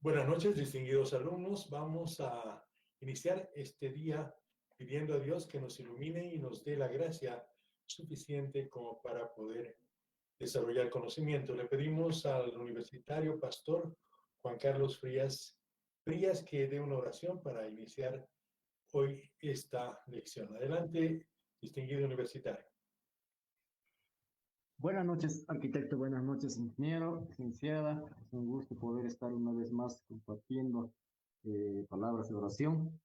Buenas noches, distinguidos alumnos. Vamos a iniciar este día pidiendo a Dios que nos ilumine y nos dé la gracia suficiente como para poder desarrollar conocimiento. Le pedimos al universitario pastor Juan Carlos Frías que dé una oración para iniciar hoy esta lección. Adelante, distinguido universitario. Buenas noches, arquitecto. Buenas noches, ingeniero. Licenciada, es un gusto poder estar una vez más compartiendo palabras de oración.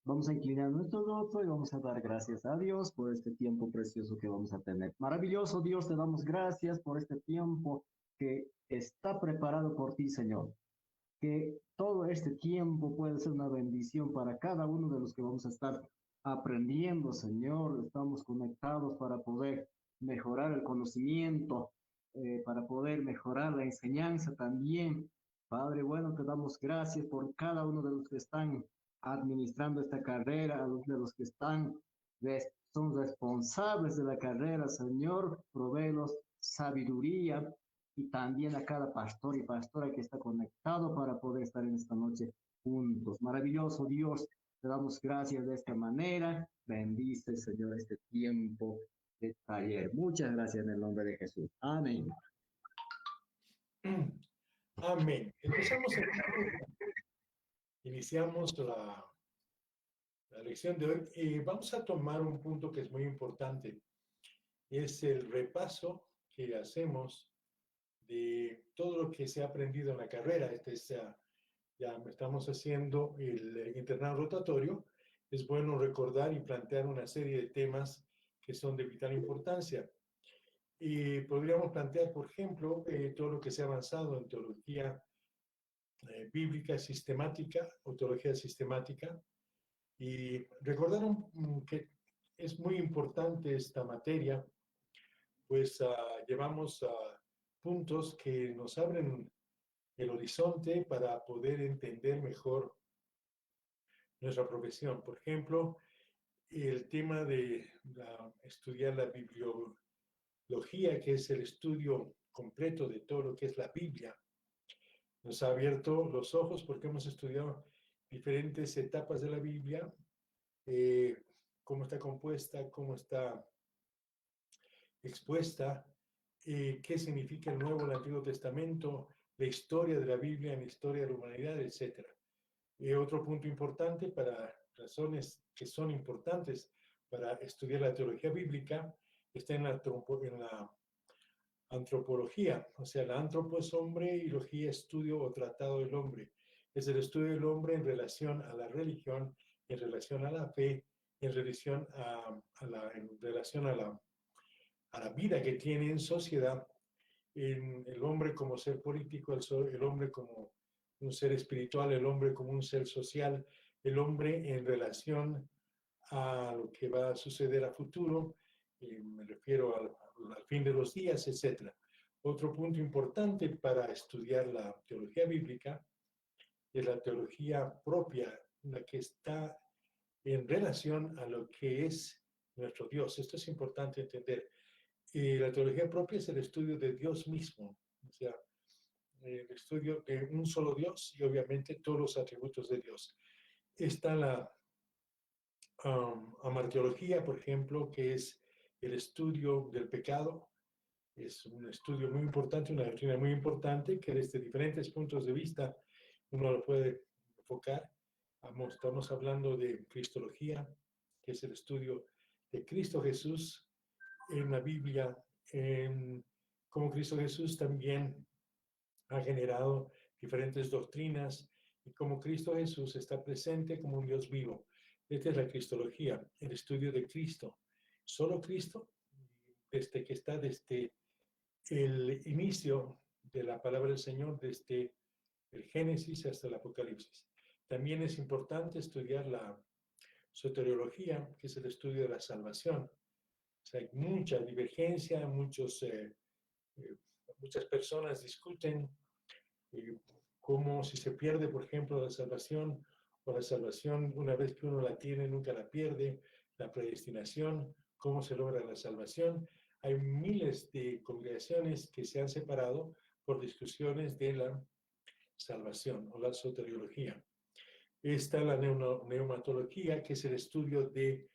Vamos a inclinar nuestro rostro y vamos a dar gracias a Dios por este tiempo precioso que vamos a tener. Maravilloso Dios, te damos gracias por este tiempo que está preparado por ti, Señor. Que todo este tiempo puede ser una bendición para cada uno de los que vamos a estar aprendiendo, Señor. Estamos conectados para poder mejorar el conocimiento, para poder mejorar la enseñanza también. Padre, bueno, te damos gracias por cada uno de los que están administrando esta carrera, a los de los que son responsables de la carrera, Señor. Provéelos sabiduría, y también a cada pastor y pastora que está conectado para poder estar en esta noche juntos. Maravilloso Dios, te damos gracias de esta manera. Bendice, Señor, este tiempo de taller. Muchas gracias en el nombre de Jesús. Amén. Amén. Iniciamos la lección de hoy y vamos a tomar un punto que es muy importante. Es el repaso que hacemos de todo lo que se ha aprendido en la carrera. Ya estamos haciendo el internado rotatorio. Es bueno recordar y plantear una serie de temas que son de vital importancia. Y podríamos plantear, por ejemplo, todo lo que se ha avanzado en teología bíblica sistemática o teología sistemática. Y recordar que es muy importante esta materia, pues llevamos puntos que nos abren el horizonte para poder entender mejor nuestra profesión. Por ejemplo, el tema de estudiar la bibliología, que es el estudio completo de todo lo que es la Biblia, nos ha abierto los ojos porque hemos estudiado diferentes etapas de la Biblia, cómo está compuesta, cómo está expuesta, qué significa el Nuevo y el Antiguo Testamento, la historia de la Biblia, la historia de la humanidad, etc. Otro punto importante para razones que son importantes para estudiar la teología bíblica está en la antropología, o sea, la antropo es hombre y logía estudio o tratado del hombre. Es el estudio del hombre en relación a la religión, en relación a la fe, en relación a la vida que tiene en sociedad, en el hombre como ser político, el hombre como un ser espiritual, el hombre como un ser social, el hombre en relación a lo que va a suceder a futuro, me refiero al fin de los días, etc. Otro punto importante para estudiar la teología bíblica es la teología propia, la que está en relación a lo que es nuestro Dios. Esto es importante entender. La teología propia es el estudio de Dios mismo, o sea, el estudio de un solo Dios y obviamente todos los atributos de Dios. Está la amarteología, por ejemplo, que es el estudio del pecado. Es un estudio muy importante, una doctrina muy importante que desde diferentes puntos de vista uno lo puede enfocar. Estamos hablando de cristología, que es el estudio de Cristo Jesús en la Biblia, cómo Cristo Jesús también ha generado diferentes doctrinas y cómo Cristo Jesús está presente como un Dios vivo. Esta es la cristología, el estudio de Cristo. Solo Cristo, desde el inicio de la palabra del Señor, desde el Génesis hasta el Apocalipsis. También es importante estudiar la soteriología, que es el estudio de la salvación. O sea, hay mucha divergencia, muchas personas discuten cómo si se pierde, por ejemplo, la salvación, o la salvación una vez que uno la tiene, nunca la pierde, la predestinación, cómo se logra la salvación. Hay miles de congregaciones que se han separado por discusiones de la salvación o la soteriología. Está la neumatología, que es el estudio del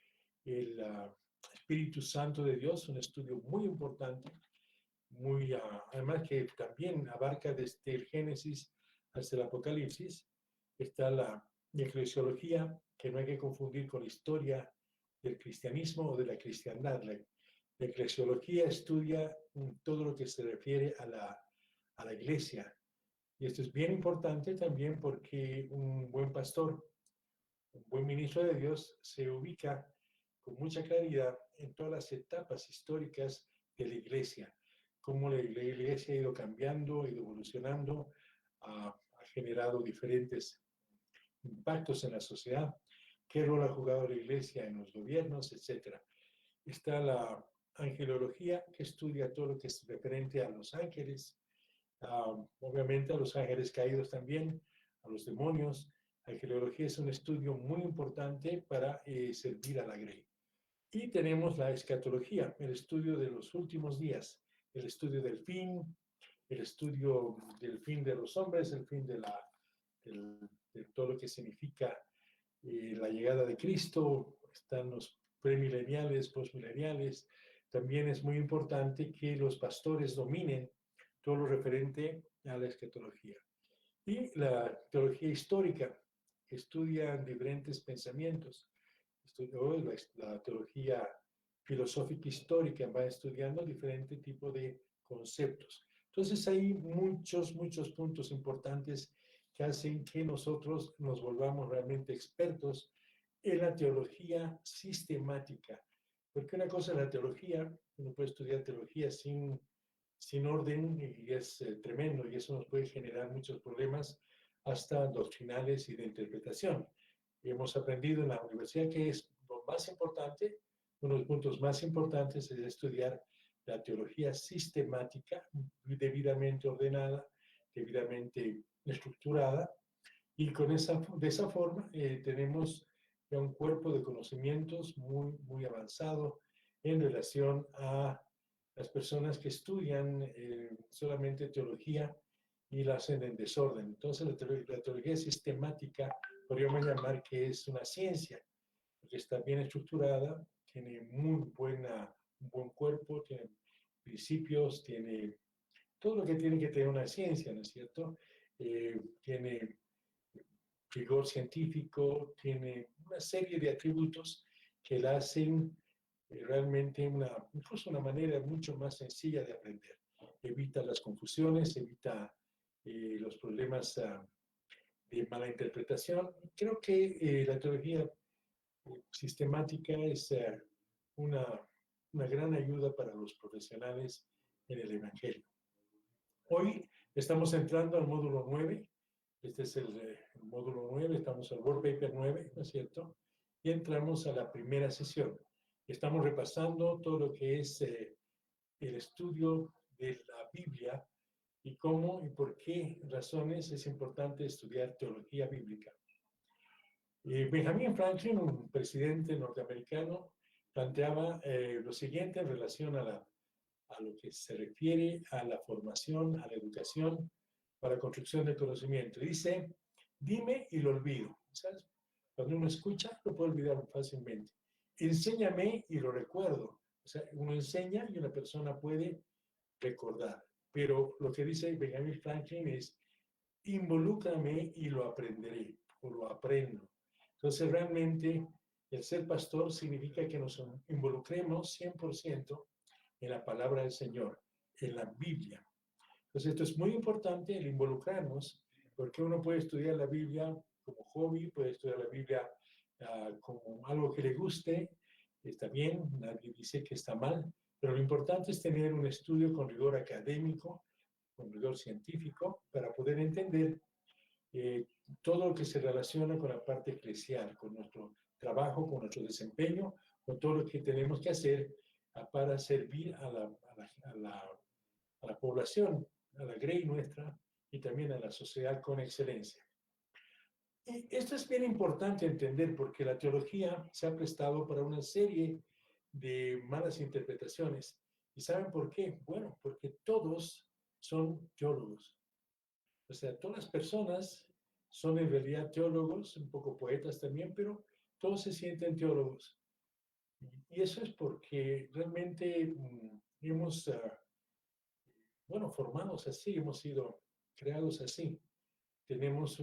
Espíritu Santo de Dios, un estudio muy importante, además que también abarca desde el Génesis hasta el Apocalipsis. Está la eclesiología, que no hay que confundir con la historia del cristianismo o de la cristiandad. La eclesiología estudia todo lo que se refiere a la iglesia. Y esto es bien importante también porque un buen pastor, un buen ministro de Dios, se ubica con mucha claridad en todas las etapas históricas de la iglesia, cómo la iglesia ha ido cambiando, ha ido evolucionando, ha generado diferentes impactos en la sociedad, qué rol ha jugado la iglesia en los gobiernos, etc. Está la angelología, que estudia todo lo que es referente a los ángeles, obviamente a los ángeles caídos también, a los demonios. La angelología es un estudio muy importante para servir a la grey. Y tenemos la escatología, el estudio de los últimos días, el estudio del fin, el estudio del fin de los hombres, el fin de todo lo que significa la llegada de Cristo. Están los premileniales, postmileniales. También es muy importante que los pastores dominen todo lo referente a la escatología. Y la teología histórica, que estudia diferentes pensamientos. La teología filosófica histórica va estudiando diferentes tipos de conceptos. Entonces hay muchos puntos importantes que hacen que nosotros nos volvamos realmente expertos en la teología sistemática. Porque una cosa es la teología, uno puede estudiar teología sin orden y es tremendo, y eso nos puede generar muchos problemas hasta doctrinales y de interpretación. Y hemos aprendido en la universidad que es lo más importante, uno de los puntos más importantes es estudiar la teología sistemática, debidamente ordenada, debidamente estructurada, y de esa forma tenemos ya un cuerpo de conocimientos muy avanzado en relación a las personas que estudian solamente teología y la hacen en desorden. Entonces, la teología sistemática podríamos llamar que es una ciencia, porque está bien estructurada, tiene un buen cuerpo, tiene principios, tiene todo lo que tiene que tener una ciencia, ¿no es cierto? Tiene rigor científico, tiene una serie de atributos que la hacen realmente incluso una manera mucho más sencilla de aprender. Evita las confusiones, evita los problemas de mala interpretación. Creo que la teología sistemática es una gran ayuda para los profesionales en el Evangelio. Hoy estamos entrando al módulo 9. Este es el módulo 9, estamos al World Paper 9, ¿no es cierto? Y entramos a la primera sesión. Estamos repasando todo lo que es el estudio de la Biblia y cómo y por qué razones es importante estudiar teología bíblica. Benjamin Franklin, un presidente norteamericano, planteaba lo siguiente en relación a lo que se refiere a la formación, a la educación, para la construcción del conocimiento. Dice, dime y lo olvido. ¿Sabes? Cuando uno escucha, lo puede olvidar fácilmente. Enséñame y lo recuerdo. O sea, uno enseña y una persona puede recordar. Pero lo que dice Benjamin Franklin es, involúcrame y lo aprenderé, o lo aprendo. Entonces, realmente, el ser pastor significa que nos involucremos 100% en la palabra del Señor, en la Biblia. Entonces, esto es muy importante, el involucrarnos, porque uno puede estudiar la Biblia como hobby, puede estudiar la Biblia como algo que le guste, está bien, nadie dice que está mal, pero lo importante es tener un estudio con rigor académico, con rigor científico, para poder entender todo lo que se relaciona con la parte eclesial, con nuestro trabajo, con nuestro desempeño, con todo lo que tenemos que hacer para servir a la población, a la grey nuestra y también a la sociedad con excelencia. Y esto es bien importante entender porque la teología se ha prestado para una serie de malas interpretaciones. ¿Y saben por qué? Bueno, porque todos son teólogos. O sea, todas las personas son en realidad teólogos, un poco poetas también, pero todos se sienten teólogos. Y eso es porque realmente hemos, bueno, formados así, hemos sido creados así. Tenemos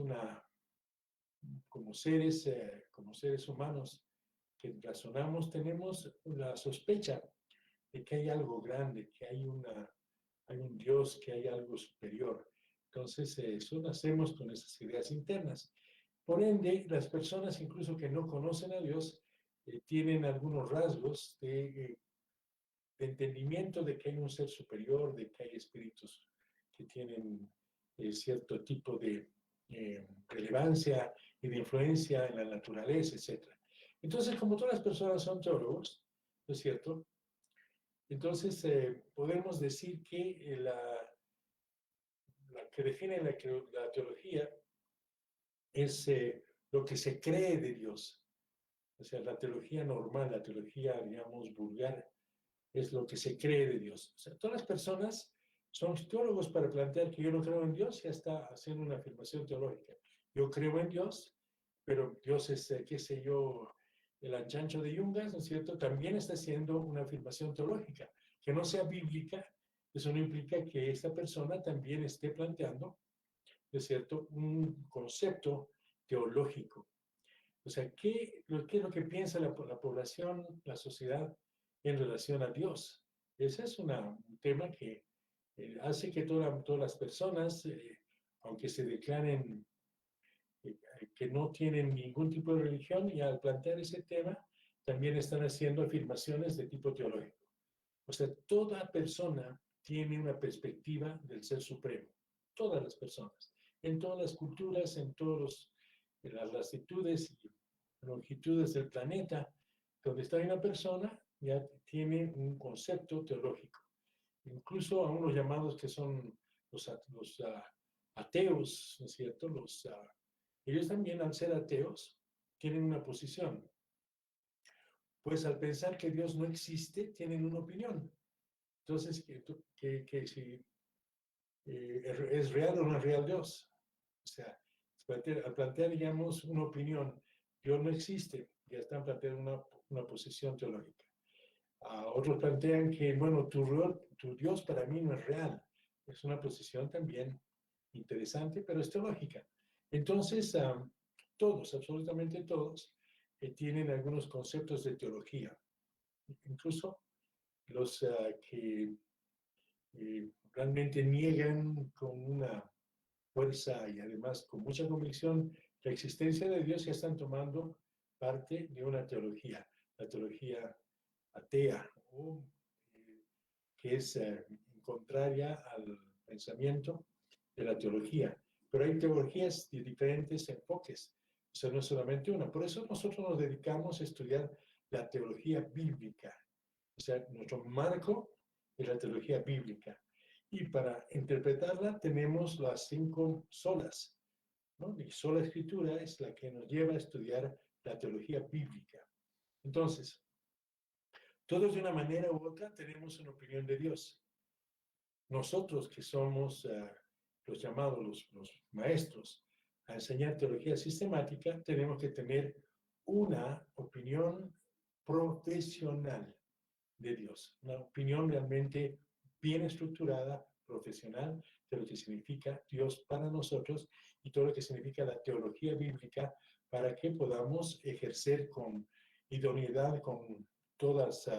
como seres humanos que razonamos, tenemos la sospecha de que hay algo grande, que hay un Dios, que hay algo superior. Entonces, eso nacemos con esas ideas internas. Por ende, las personas incluso que no conocen a Dios tienen algunos rasgos de entendimiento de que hay un ser superior, de que hay espíritus que tienen cierto tipo de relevancia y de influencia en la naturaleza, etc. Entonces, como todas las personas son teólogos, ¿no es cierto? Entonces, podemos decir que la que define la teología es lo que se cree de Dios. O sea, la teología normal, la teología, digamos, vulgar, es lo que se cree de Dios. O sea, todas las personas son teólogos para plantear que yo no creo en Dios, ya está haciendo una afirmación teológica. Yo creo en Dios, pero Dios es, qué sé yo, el anchancho de Yungas, ¿no es cierto? También está haciendo una afirmación teológica. Que no sea bíblica, eso no implica que esta persona también esté planteando, ¿no es cierto?, un concepto teológico. O sea, ¿qué es lo que piensa la población, la sociedad en relación a Dios? Ese es un tema que hace que todas las personas, aunque se declaren que no tienen ningún tipo de religión, y al plantear ese tema, también están haciendo afirmaciones de tipo teológico. O sea, toda persona tiene una perspectiva del Ser Supremo. Todas las personas. En todas las culturas, en las latitudes y longitudes del planeta, donde está una persona, ya tiene un concepto teológico. Incluso a unos llamados que son los ateos, ¿no es cierto? Ellos también, al ser ateos, tienen una posición. Pues al pensar que Dios no existe, tienen una opinión. Entonces, que si es real o no es real Dios. O sea, al plantear, digamos, una opinión, Dios no existe, ya están planteando una posición teológica. Otros plantean que, bueno, tu Dios para mí no es real. Es una posición también interesante, pero es teológica. Entonces, todos, absolutamente todos, tienen algunos conceptos de teología. Incluso los que realmente niegan con una fuerza y además con mucha convicción la existencia de Dios, ya están tomando parte de una teología, la teología atea, o, que es contraria al pensamiento de la teología. Pero hay teologías de diferentes enfoques, o sea, no es solamente una. Por eso nosotros nos dedicamos a estudiar la teología bíblica. O sea, nuestro marco es la teología bíblica. Y para interpretarla tenemos las 5 solas, ¿no? Y sola escritura es la que nos lleva a estudiar la teología bíblica. Entonces, todos de una manera u otra tenemos una opinión de Dios. Nosotros que somos los llamados los maestros a enseñar teología sistemática, tenemos que tener una opinión profesional de Dios, una opinión realmente bien estructurada, profesional, de lo que significa Dios para nosotros y todo lo que significa la teología bíblica para que podamos ejercer con idoneidad, con todas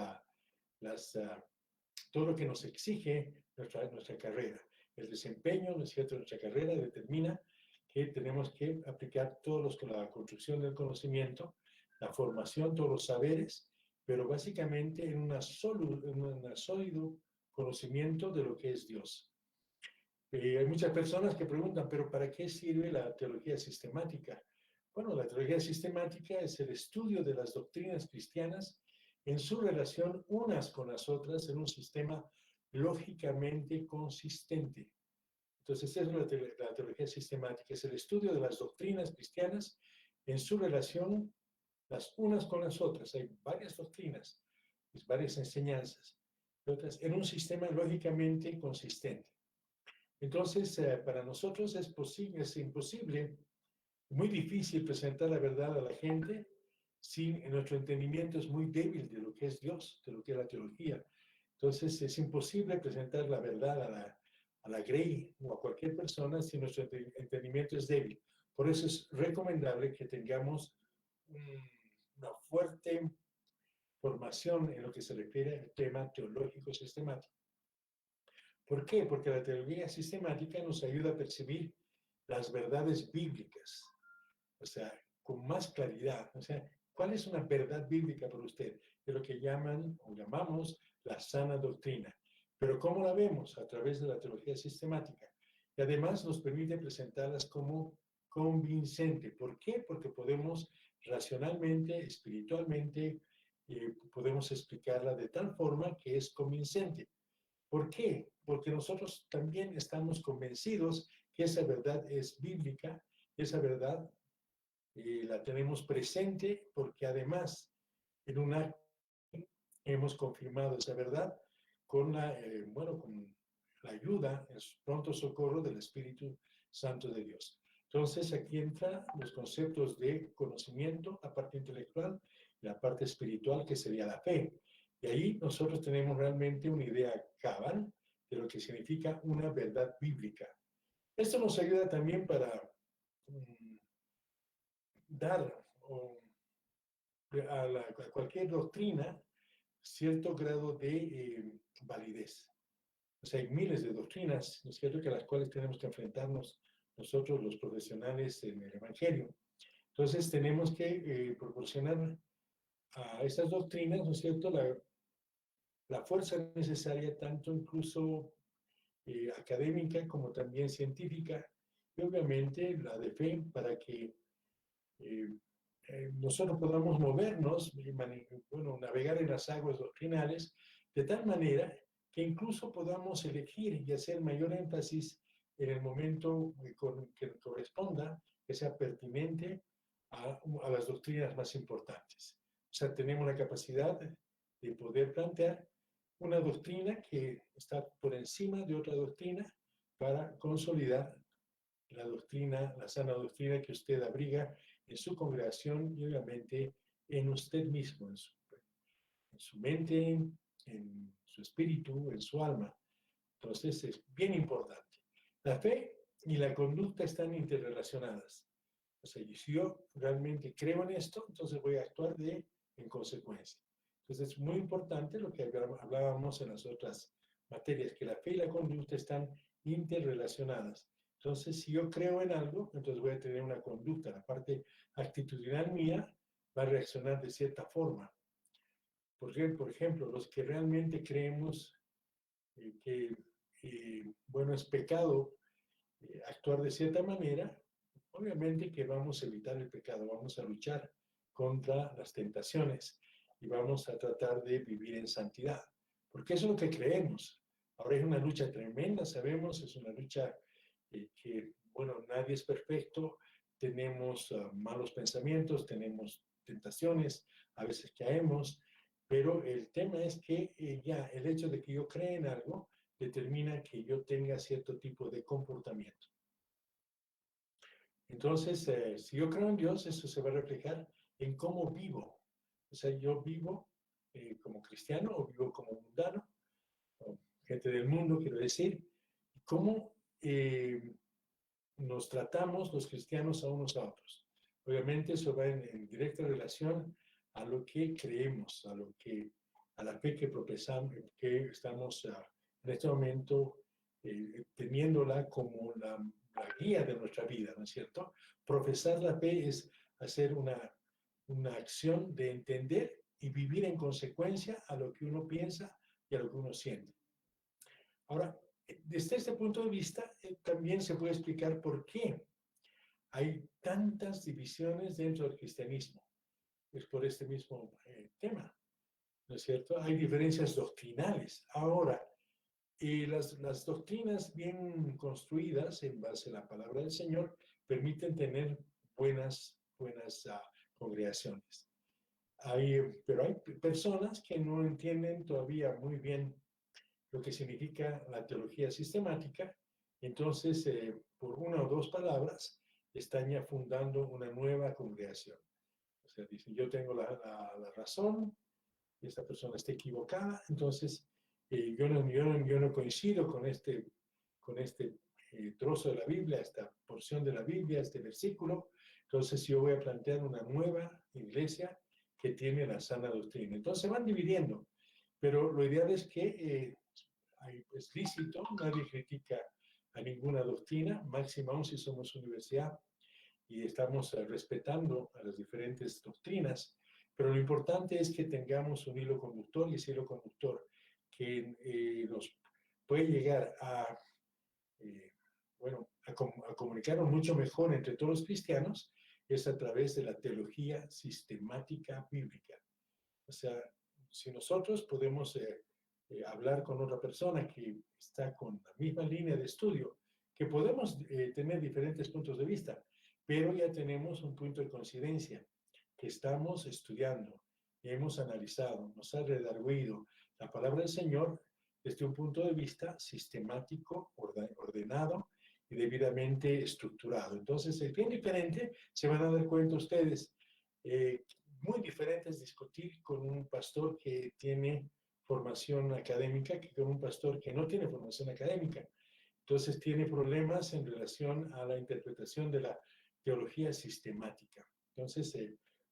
todo lo que nos exige nuestra carrera. El desempeño, ¿no es cierto?, de nuestra carrera determina que tenemos que aplicar la construcción del conocimiento, la formación, todos los saberes, pero básicamente en un sólido conocimiento de lo que es Dios. Hay muchas personas que preguntan, pero ¿para qué sirve la teología sistemática? Bueno, la teología sistemática es el estudio de las doctrinas cristianas en su relación unas con las otras en un sistema lógicamente consistente. Entonces, esa es la teología sistemática, es el estudio de las doctrinas cristianas en su relación las unas con las otras. Hay varias doctrinas, varias enseñanzas, otras en un sistema lógicamente consistente. Entonces, para nosotros es imposible, muy difícil presentar la verdad a la gente si nuestro entendimiento es muy débil de lo que es Dios, de lo que es la teología. Entonces, es imposible presentar la verdad a la Grey o a cualquier persona si nuestro entendimiento es débil. Por eso es recomendable que tengamos una fuerte formación en lo que se refiere al tema teológico sistemático. ¿Por qué? Porque la teología sistemática nos ayuda a percibir las verdades bíblicas, o sea, con más claridad. O sea, ¿cuál es una verdad bíblica para usted? De lo que llaman o llamamos la sana doctrina. Pero ¿cómo la vemos? A través de la teología sistemática. Y además nos permite presentarlas como convincente. ¿Por qué? Porque podemos racionalmente, espiritualmente, podemos explicarla de tal forma que es convincente. ¿Por qué? Porque nosotros también estamos convencidos que esa verdad es bíblica, esa verdad la tenemos presente porque además en un acto hemos confirmado esa verdad con con la ayuda, el pronto socorro del Espíritu Santo de Dios. Entonces aquí entran los conceptos de conocimiento, la parte intelectual y la parte espiritual que sería la fe. Y ahí nosotros tenemos realmente una idea cabal de lo que significa una verdad bíblica. Esto nos ayuda también para dar a cualquier doctrina cierto grado de validez. O sea, hay miles de doctrinas, ¿no es cierto?, que a las cuales tenemos que enfrentarnos nosotros los profesionales en el Evangelio. Entonces tenemos que proporcionar a estas doctrinas, ¿no es cierto?, la fuerza necesaria, tanto incluso académica como también científica, y obviamente la de fe para que nosotros podamos movernos, navegar en las aguas doctrinales, de tal manera que incluso podamos elegir y hacer mayor énfasis en el momento que corresponda, que sea pertinente a las doctrinas más importantes. O sea, tenemos la capacidad de poder plantear una doctrina que está por encima de otra doctrina para consolidar la doctrina, la sana doctrina que usted abriga en su congregación y obviamente en usted mismo, en su mente, en su espíritu, en su alma. Entonces es bien importante. La fe y la conducta están interrelacionadas. O sea, si yo realmente creo en esto, entonces voy a actuar en consecuencia. Entonces es muy importante lo que hablábamos en las otras materias, que la fe y la conducta están interrelacionadas. Entonces, si yo creo en algo, entonces voy a tener una conducta. La parte actitudinal mía va a reaccionar de cierta forma. Por ejemplo, los que realmente creemos que, bueno, es pecado actuar de cierta manera, obviamente que vamos a evitar el pecado, vamos a luchar contra las tentaciones y vamos a tratar de vivir en santidad, porque eso es lo que creemos. Ahora es una lucha tremenda, sabemos, es una lucha que, bueno, nadie es perfecto, tenemos malos pensamientos, tenemos tentaciones, a veces caemos, pero el tema es que ya el hecho de que yo crea en algo determina que yo tenga cierto tipo de comportamiento. Entonces, si yo creo en Dios, eso se va a reflejar en cómo vivo. O sea, yo vivo como cristiano o vivo como mundano, o gente del mundo, quiero decir, cómo nos tratamos los cristianos a unos a otros. Obviamente eso va en directa relación a lo que creemos, a la fe que profesamos, que estamos en este momento teniéndola como la guía de nuestra vida, ¿no es cierto? Profesar la fe es hacer una acción de entender y vivir en consecuencia a lo que uno piensa y a lo que uno siente. Ahora, desde este punto de vista, también se puede explicar por qué hay tantas divisiones dentro del cristianismo. Es por este mismo tema, ¿no es cierto? Hay diferencias doctrinales. Ahora, las doctrinas bien construidas en base a la palabra del Señor permiten tener buenas congregaciones. Pero hay personas que no entienden todavía muy bien lo que significa la teología sistemática Entonces, por una o dos palabras, están ya fundando una nueva congregación. O sea, dicen, yo tengo la razón, y esta persona está equivocada, entonces yo no coincido con este trozo de la Biblia, esta porción de la Biblia, este versículo, entonces yo voy a plantear una nueva iglesia que tiene la sana doctrina. Entonces se van dividiendo, pero lo ideal es que es lícito, nadie critica a ninguna doctrina, máximo aún si somos universidad y estamos respetando a las diferentes doctrinas, pero lo importante es que tengamos un hilo conductor, y ese hilo conductor que nos puede llegar eh, a comunicarnos mucho mejor entre todos los cristianos es a través de la teología sistemática bíblica. O sea, si nosotros podemos hablar con otra persona que está con la misma línea de estudio, que podemos tener diferentes puntos de vista, pero ya tenemos un punto de coincidencia, que estamos estudiando, hemos analizado, nos ha redarguido la palabra del Señor desde un punto de vista sistemático, ordenado y debidamente estructurado. Entonces, es bien diferente, se van a dar cuenta ustedes, muy diferente es discutir con un pastor que tiene formación académica que con un pastor que no tiene formación académica. Entonces tiene problemas en relación a la interpretación de la teología sistemática. Entonces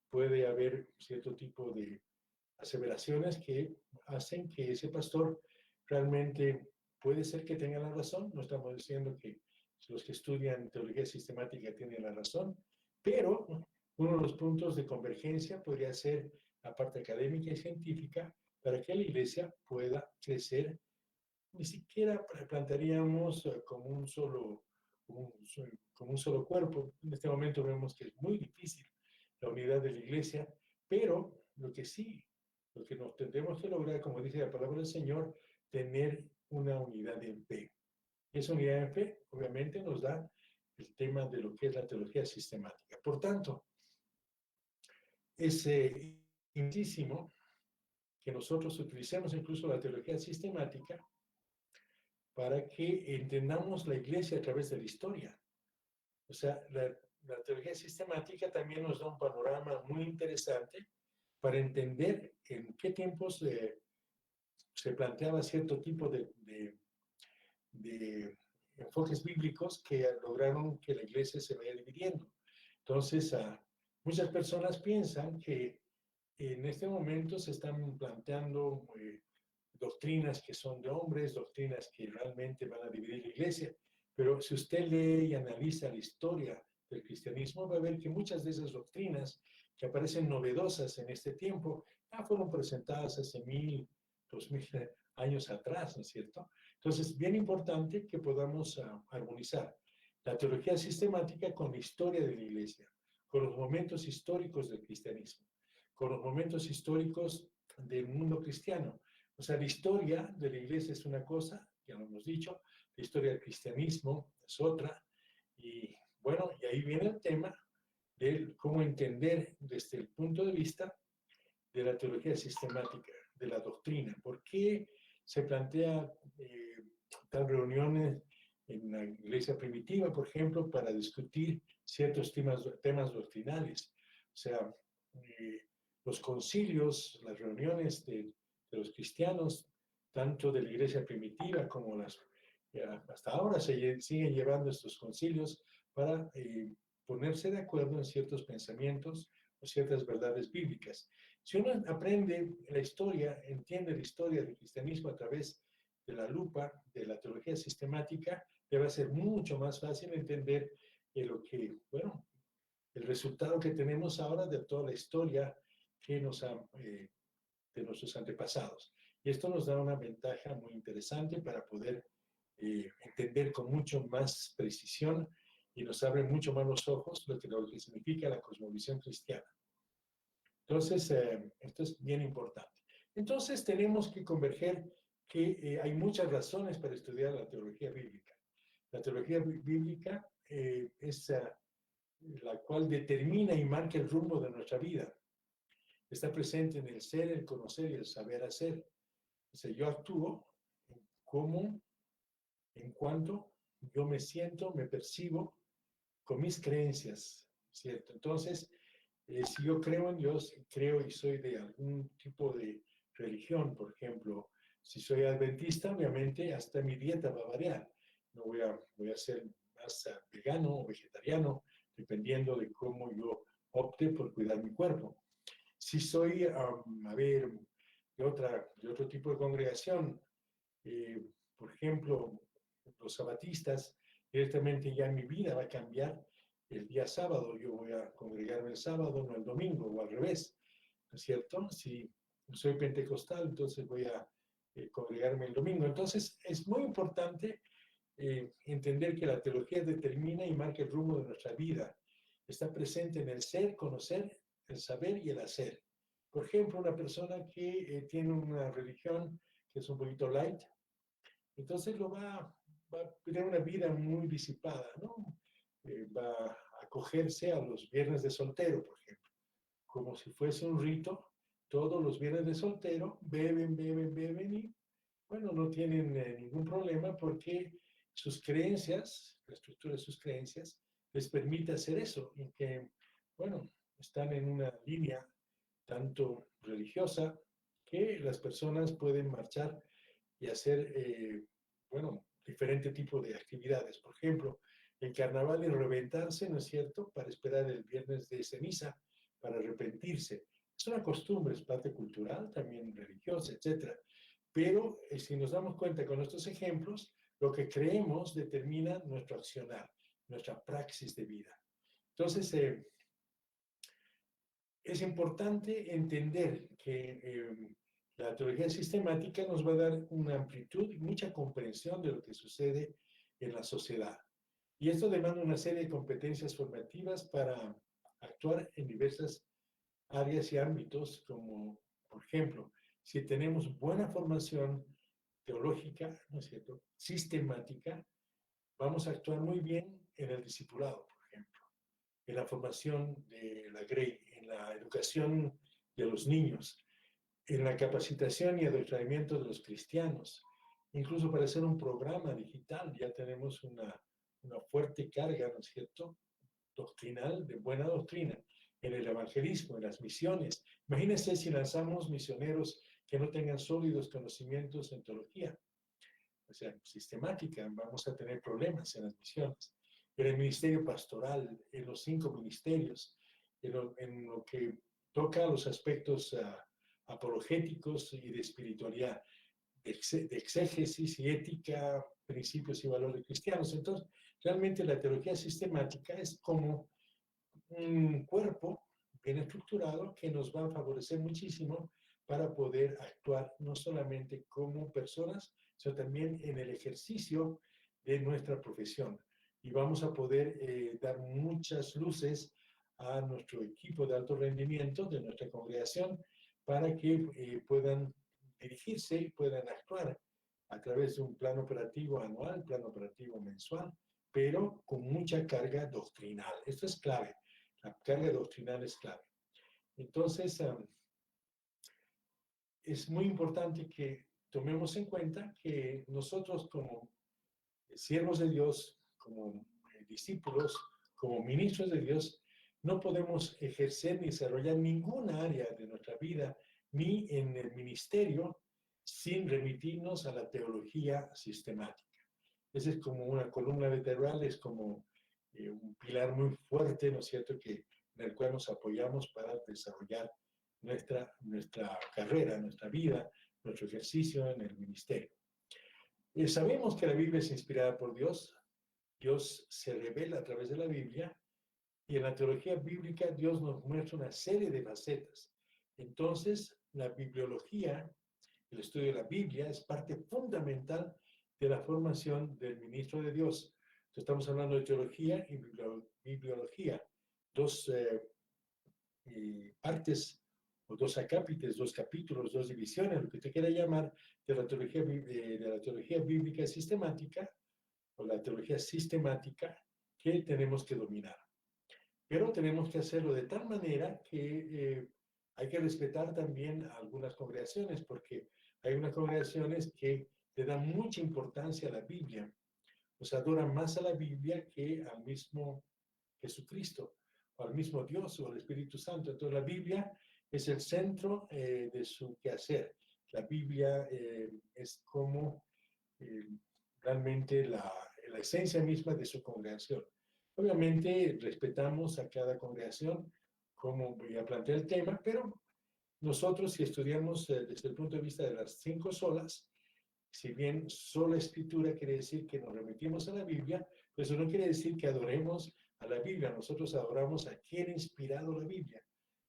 puede haber cierto tipo de aseveraciones que hacen que ese pastor realmente puede ser que tenga la razón. No estamos diciendo que los que estudian teología sistemática tienen la razón, pero uno de los puntos de convergencia podría ser la parte académica y científica para que la iglesia pueda crecer. Ni siquiera plantearíamos como un solo cuerpo. En este momento vemos que es muy difícil la unidad de la iglesia, pero lo que nos tendremos que lograr, como dice la palabra del Señor, tener una unidad en fe. Esa unidad en fe, obviamente, nos da el tema de lo que es la teología sistemática. Por tanto, es importantísimo que nosotros utilicemos incluso la teología sistemática para que entendamos la iglesia a través de la historia. O sea, la teología sistemática también nos da un panorama muy interesante para entender en qué tiempos se planteaba cierto tipo de enfoques bíblicos que lograron que la iglesia se vaya dividiendo. Entonces, muchas personas piensan que en este momento se están planteando doctrinas que son de hombres, doctrinas que realmente van a dividir la iglesia, pero si usted lee y analiza la historia del cristianismo, va a ver que muchas de esas doctrinas que aparecen novedosas en este tiempo ya fueron presentadas hace 2000 años atrás, ¿no es cierto? Entonces, bien importante que podamos armonizar la teología sistemática con la historia de la iglesia, con los momentos históricos del cristianismo, con los momentos históricos del mundo cristiano. O sea, la historia de la iglesia es una cosa, ya lo hemos dicho, la historia del cristianismo es otra, y bueno, y ahí viene el tema de cómo entender desde el punto de vista de la teología sistemática, de la doctrina. ¿Por qué se plantea tal reuniones en la iglesia primitiva, por ejemplo, para discutir ciertos temas doctrinales? O sea, los concilios, las reuniones de los cristianos, tanto de la iglesia primitiva como hasta ahora siguen llevando estos concilios para ponerse de acuerdo en ciertos pensamientos o ciertas verdades bíblicas. Si uno aprende la historia, entiende la historia del cristianismo a través de la lupa de la teología sistemática, le va a ser mucho más fácil entender el resultado que tenemos ahora de toda la historia que de nuestros antepasados. Y esto nos da una ventaja muy interesante para poder entender con mucho más precisión y nos abre mucho más los ojos lo que significa la cosmovisión cristiana. Entonces, esto es bien importante. Entonces, tenemos que converger que hay muchas razones para estudiar la teología bíblica. La teología bíblica es la cual determina y marca el rumbo de nuestra vida. Está presente en el ser, el conocer y el saber hacer. O sea, yo actúo como, en cuanto yo me siento, me percibo con mis creencias, ¿cierto? Entonces, si yo creo en Dios, creo y soy de algún tipo de religión, por ejemplo, si soy adventista, obviamente hasta mi dieta va a variar. No voy a ser más vegano o vegetariano, dependiendo de cómo yo opte por cuidar mi cuerpo. Si soy, a ver, de otro tipo de congregación, por ejemplo, los sabatistas, directamente ya mi vida va a cambiar el día sábado. Yo voy a congregarme el sábado, no el domingo, o al revés, ¿no es cierto? Si soy pentecostal, entonces voy a congregarme el domingo. Entonces, es muy importante entender que la teología determina y marca el rumbo de nuestra vida. Está presente en el ser, conocer, el saber y el hacer. Por ejemplo, una persona que tiene una religión que es un poquito light, entonces va a tener una vida muy disipada, ¿no? Va a acogerse a los viernes de soltero, por ejemplo, como si fuese un rito. Todos los viernes de soltero beben, beben, beben y, bueno, no tienen ningún problema porque sus creencias, la estructura de sus creencias, les permite hacer eso y que, bueno, están en una línea tanto religiosa que las personas pueden marchar y hacer, bueno, diferente tipo de actividades. Por ejemplo, el carnaval es reventarse, ¿no es cierto?, para esperar el viernes de ceniza, para arrepentirse. Es una costumbre, es parte cultural, también religiosa, etcétera. Pero si nos damos cuenta con estos ejemplos, lo que creemos determina nuestro accionar, nuestra praxis de vida. Entonces, es importante entender que la teología sistemática nos va a dar una amplitud y mucha comprensión de lo que sucede en la sociedad. Y esto demanda una serie de competencias formativas para actuar en diversas áreas y ámbitos, como, por ejemplo, si tenemos buena formación teológica, ¿no es cierto?, sistemática, vamos a actuar muy bien en el discipulado, por ejemplo, en la formación de la Grey, en la educación de los niños, en la capacitación y adoctrinamiento de los cristianos. Incluso para hacer un programa digital ya tenemos una fuerte carga, ¿no es cierto?, doctrinal, de buena doctrina, en el evangelismo, en las misiones. Imagínense si lanzamos misioneros que no tengan sólidos conocimientos en teología, o sea, sistemática, vamos a tener problemas en las misiones. En el ministerio pastoral, en los 5 ministerios, en lo que toca a los aspectos apologéticos y de espiritualidad, de exégesis y ética, principios y valores cristianos. Entonces, realmente la teología sistemática es como un cuerpo bien estructurado que nos va a favorecer muchísimo para poder actuar no solamente como personas, sino también en el ejercicio de nuestra profesión. Y vamos a poder dar muchas luces a nuestro equipo de alto rendimiento de nuestra congregación para que puedan dirigirse y puedan actuar a través de un plan operativo anual, plan operativo mensual, pero con mucha carga doctrinal. Esto es clave. La carga doctrinal es clave. Entonces, es muy importante que tomemos en cuenta que nosotros como siervos de Dios, como discípulos, como ministros de Dios, no podemos ejercer ni desarrollar ninguna área de nuestra vida, ni en el ministerio, sin remitirnos a la teología sistemática. Esa es como una columna vertebral, es como un pilar muy fuerte, ¿no es cierto?, en el cual nos apoyamos para desarrollar nuestra carrera, nuestra vida, nuestro ejercicio en el ministerio. Sabemos que la Biblia es inspirada por Dios. Dios se revela a través de la Biblia y en la teología bíblica Dios nos muestra una serie de facetas. Entonces, la bibliología, el estudio de la Biblia, es parte fundamental de la formación del ministro de Dios. Entonces, estamos hablando de teología y bibliología, dos partes o dos acápites, dos capítulos, dos divisiones, lo que usted quiera llamar, de la teología bíblica sistemática o la teología sistemática que tenemos que dominar. Pero tenemos que hacerlo de tal manera que hay que respetar también a algunas congregaciones, porque hay unas congregaciones que le dan mucha importancia a la Biblia. pues adoran más a la Biblia que al mismo Jesucristo, o al mismo Dios, o al Espíritu Santo. Entonces la Biblia es el centro de su quehacer. La Biblia es como eh, realmente la esencia misma de su congregación. Obviamente respetamos a cada congregación, como voy a plantear el tema, pero nosotros si estudiamos desde el punto de vista de las 5 solas, si bien sola escritura quiere decir que nos remitimos a la Biblia, pues eso no quiere decir que adoremos a la Biblia. Nosotros adoramos a quien ha inspirado la Biblia.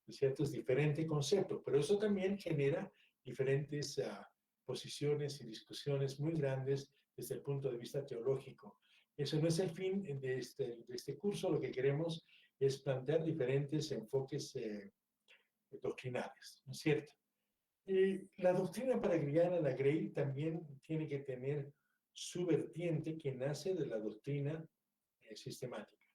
¿Es cierto? Es diferente concepto, pero eso también genera diferentes posiciones y discusiones muy grandes desde el punto de vista teológico. Eso no es el fin de este curso. Lo que queremos es plantear diferentes enfoques doctrinales, ¿no es cierto? La doctrina paraguayana, la Grey, también tiene que tener su vertiente que nace de la doctrina sistemática.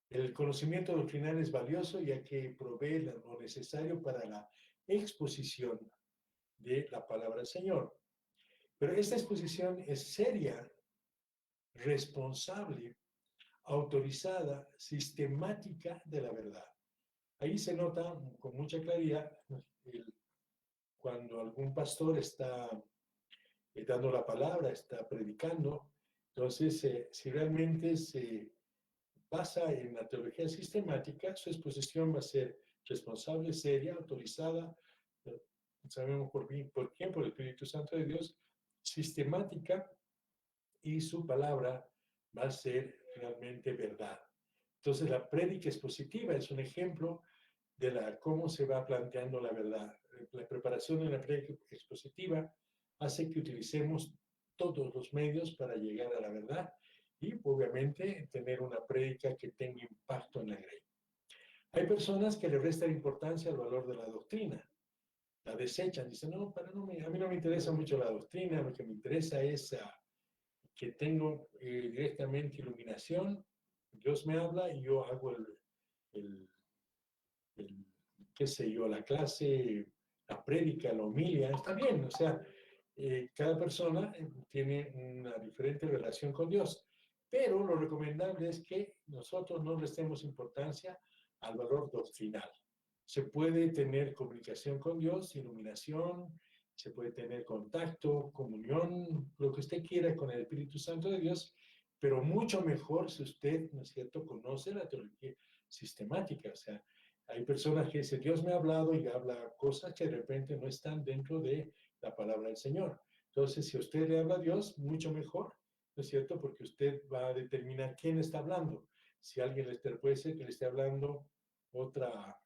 El conocimiento doctrinal es valioso ya que provee lo necesario para la exposición de la palabra del Señor. Pero esta exposición es seria, responsable, autorizada, sistemática de la verdad. Ahí se nota con mucha claridad cuando algún pastor está dando la palabra, está predicando. Entonces, si realmente se basa en la teología sistemática, su exposición va a ser responsable, seria, autorizada, sabemos por quién, por el Espíritu Santo de Dios, sistemática, y su palabra va a ser realmente verdad. Entonces, la prédica expositiva es un ejemplo de cómo se va planteando la verdad. La preparación de la prédica expositiva hace que utilicemos todos los medios para llegar a la verdad y, obviamente, tener una prédica que tenga impacto en la grey. Hay personas que le restan importancia al valor de la doctrina. La desechan, dicen, no, a mí no me interesa mucho la doctrina, lo que me interesa es que tengo directamente iluminación, Dios me habla y yo hago el qué sé yo, la clase, la prédica, la homilia, está bien, o sea, cada persona tiene una diferente relación con Dios, pero lo recomendable es que nosotros no restemos importancia al valor doctrinal. Se puede tener comunicación con Dios, iluminación, se puede tener contacto, comunión, lo que usted quiera con el Espíritu Santo de Dios, pero mucho mejor si usted, ¿no es cierto?, conoce la teología sistemática. O sea, hay personas que dicen, Dios me ha hablado y habla cosas que de repente no están dentro de la palabra del Señor. Entonces, si usted le habla a Dios, mucho mejor, ¿no es cierto?, porque usted va a determinar quién está hablando. Si alguien puede ser que le esté hablando otra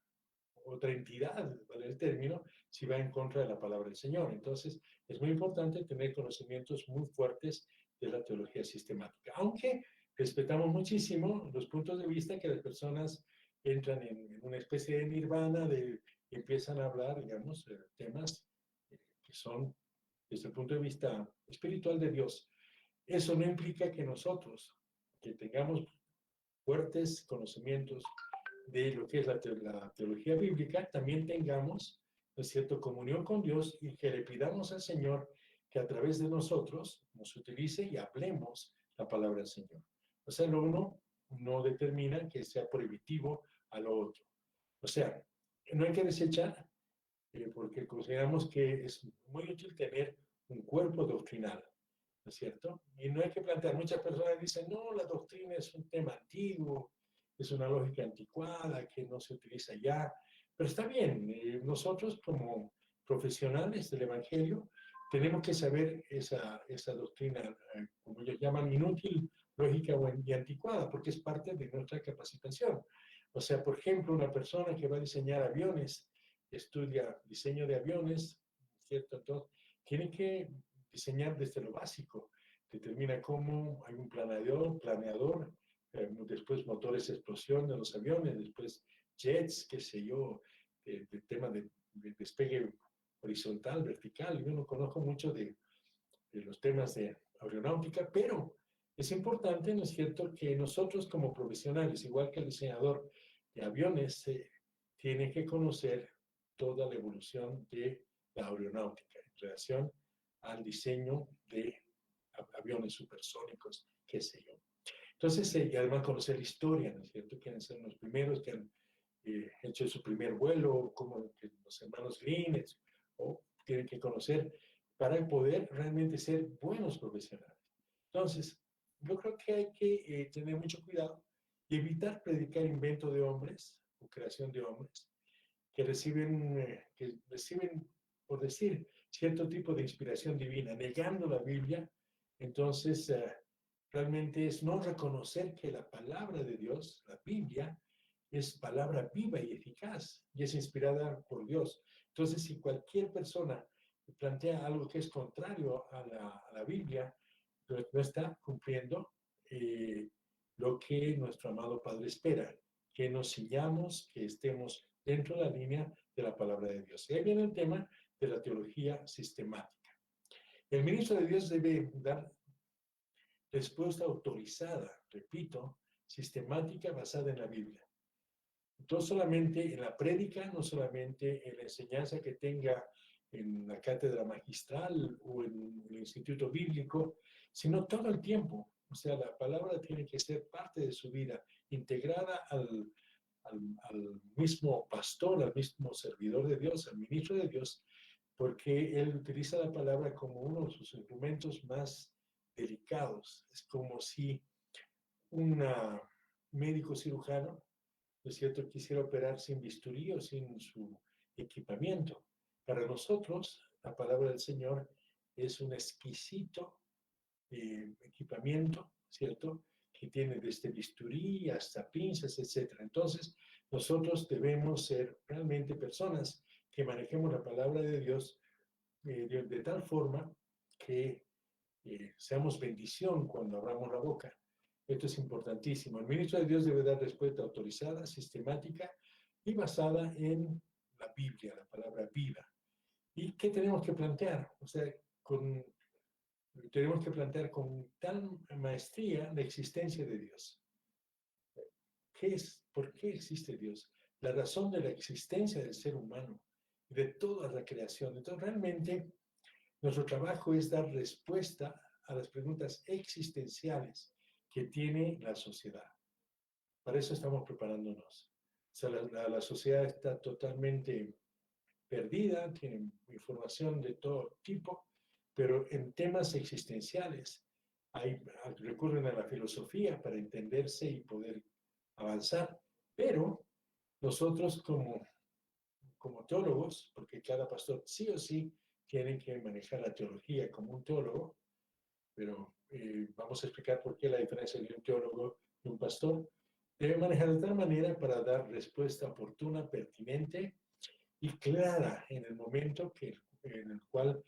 entidad, ¿vale? El término, si va en contra de la palabra del Señor. Entonces, es muy importante tener conocimientos muy fuertes de la teología sistemática, aunque respetamos muchísimo los puntos de vista que las personas entran en una especie de nirvana, empiezan a hablar, digamos, temas que son desde el punto de vista espiritual de Dios. Eso no implica que nosotros, que tengamos fuertes conocimientos de lo que es la teología bíblica, también tengamos, ¿no es cierto?, comunión con Dios y que le pidamos al Señor que a través de nosotros nos utilice y hablemos la palabra del Señor. O sea, lo uno no determina que sea prohibitivo a lo otro. O sea, no hay que desechar, porque consideramos que es muy útil tener un cuerpo doctrinal, ¿no es cierto? Y no hay que plantear, muchas personas dicen, no, la doctrina es un tema antiguo, es una lógica anticuada que no se utiliza ya, pero está bien, nosotros como profesionales del Evangelio tenemos que saber esa doctrina, como ellos llaman, inútil, lógica y anticuada, porque es parte de nuestra capacitación. O sea, por ejemplo, una persona que va a diseñar aviones, estudia diseño de aviones, ¿cierto? Entonces, tiene que diseñar desde lo básico, determina cómo hay un planeador, después motores de explosión de los aviones, después jets, qué sé yo, de tema de despegue horizontal, vertical. Yo no conozco mucho de los temas de aeronáutica, pero es importante, ¿no es cierto?, que nosotros como profesionales, igual que el diseñador de aviones, tiene que conocer toda la evolución de la aeronáutica en relación al diseño de aviones supersónicos, qué sé yo. Entonces, y además conocer la historia, ¿no es cierto? Quieren ser los primeros que han hecho su primer vuelo, como los hermanos Green, o tienen que conocer para poder realmente ser buenos profesionales. Entonces, yo creo que hay que tener mucho cuidado y evitar predicar invento de hombres o creación de hombres que reciben, por decir, cierto tipo de inspiración divina, negando la Biblia. Entonces, realmente es no reconocer que la palabra de Dios, la Biblia, es palabra viva y eficaz y es inspirada por Dios. Entonces, si cualquier persona plantea algo que es contrario a la Biblia, pues no está cumpliendo lo que nuestro amado Padre espera, que nos ciñamos, que estemos dentro de la línea de la palabra de Dios. Y ahí viene el tema de la teología sistemática. El ministro de Dios debe dar respuesta autorizada, repito, sistemática basada en la Biblia. No solamente en la prédica, no solamente en la enseñanza que tenga en la cátedra magistral o en el instituto bíblico, sino todo el tiempo. O sea, la palabra tiene que ser parte de su vida, integrada al mismo pastor, al mismo servidor de Dios, al ministro de Dios, porque él utiliza la palabra como uno de sus instrumentos más delicados. Es como si un médico cirujano, ¿no es cierto?, quisiera operar sin bisturí o sin su equipamiento. Para nosotros, la palabra del Señor es un exquisito equipamiento, ¿cierto?, que tiene desde bisturí hasta pinzas, etc. Entonces, nosotros debemos ser realmente personas que manejemos la palabra de Dios de tal forma que seamos bendición cuando abramos la boca. Esto es importantísimo. El ministro de Dios debe dar respuesta autorizada, sistemática y basada en la Biblia, la palabra viva. ¿Y qué tenemos que plantear? O sea, tenemos que plantear con tal maestría la existencia de Dios. ¿Qué es? ¿Por qué existe Dios? La razón de la existencia del ser humano, de toda la creación. Entonces, realmente, nuestro trabajo es dar respuesta a las preguntas existenciales que tiene la sociedad. Para eso estamos preparándonos. O sea, la sociedad está totalmente perdida, tiene información de todo tipo, pero en temas existenciales recurren a la filosofía para entenderse y poder avanzar. Pero nosotros como teólogos, porque cada pastor sí o sí tiene que manejar la teología como un teólogo, pero vamos a explicar por qué la diferencia de un teólogo y un pastor, debe manejar de tal manera para dar respuesta oportuna, pertinente y clara en el momento en el cual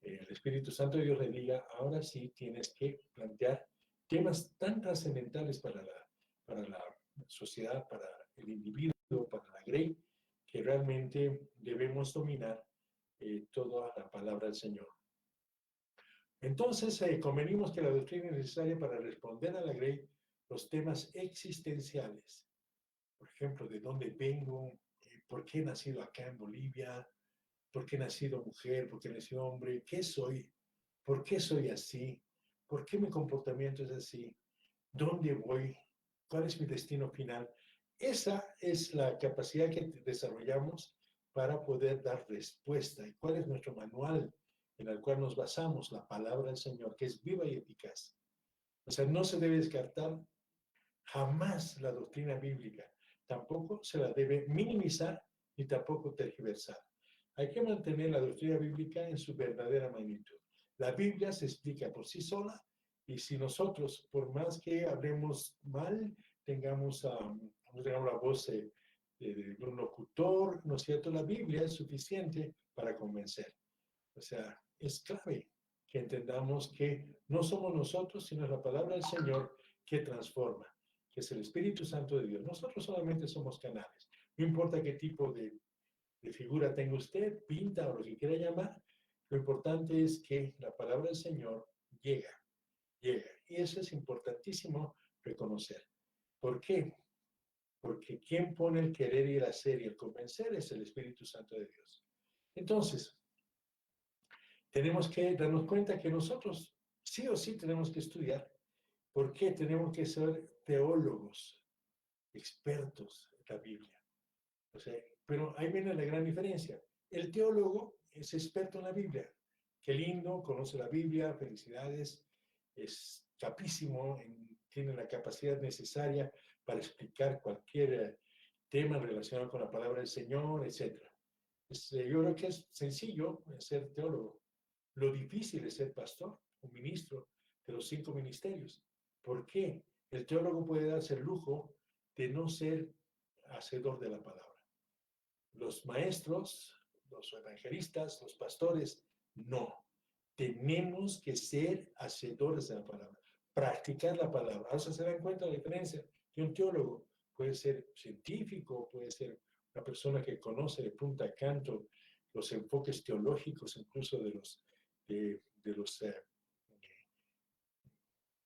el Espíritu Santo de Dios le diga, ahora sí tienes que plantear temas tan trascendentales para la sociedad, para el individuo, para la grey, que realmente debemos dominar toda la palabra del Señor. Entonces, convenimos que la doctrina es necesaria para responder a la grey los temas existenciales. Por ejemplo, ¿de dónde vengo? ¿Por qué he nacido acá en Bolivia? ¿Por qué he nacido mujer? ¿Por qué he nacido hombre? ¿Qué soy? ¿Por qué soy así? ¿Por qué mi comportamiento es así? ¿Dónde voy? ¿Cuál es mi destino final? Esa es la capacidad que desarrollamos para poder dar respuesta. ¿Y cuál es nuestro manual en el cual nos basamos? La palabra del Señor, que es viva y eficaz. O sea, no se debe descartar jamás la doctrina bíblica. Tampoco se la debe minimizar ni tampoco tergiversar. Hay que mantener la doctrina bíblica en su verdadera magnitud. La Biblia se explica por sí sola y si nosotros, por más que hablemos mal, tengamos la voz de un locutor, ¿no es cierto? La Biblia es suficiente para convencer. O sea, es clave que entendamos que no somos nosotros, sino la palabra del Señor que transforma, que es el Espíritu Santo de Dios. Nosotros solamente somos canales. No importa qué tipo de figura tenga usted, pinta o lo que quiera llamar, lo importante es que la palabra del Señor llega. Y eso es importantísimo reconocer. ¿Por qué? Porque quien pone el querer y el hacer y el convencer es el Espíritu Santo de Dios. Entonces, tenemos que darnos cuenta que nosotros sí o sí tenemos que estudiar, ¿Por qué tenemos que ser teólogos, expertos en la Biblia? O sea, pero ahí viene la gran diferencia. El teólogo es experto en la Biblia. Qué lindo, conoce la Biblia, felicidades, es capísimo, tiene la capacidad necesaria para explicar cualquier tema relacionado con la palabra del Señor, etc. Yo creo que es sencillo ser teólogo. Lo difícil es ser pastor, un ministro de los 5 ministerios. ¿Por qué? El teólogo puede darse el lujo de no ser hacedor de la palabra. Los maestros, los evangelistas, los pastores, no. Tenemos que ser hacedores de la palabra, practicar la palabra. Ahora se dan cuenta de la diferencia de un teólogo. Puede ser científico, puede ser una persona que conoce de punta a canto los enfoques teológicos, incluso de los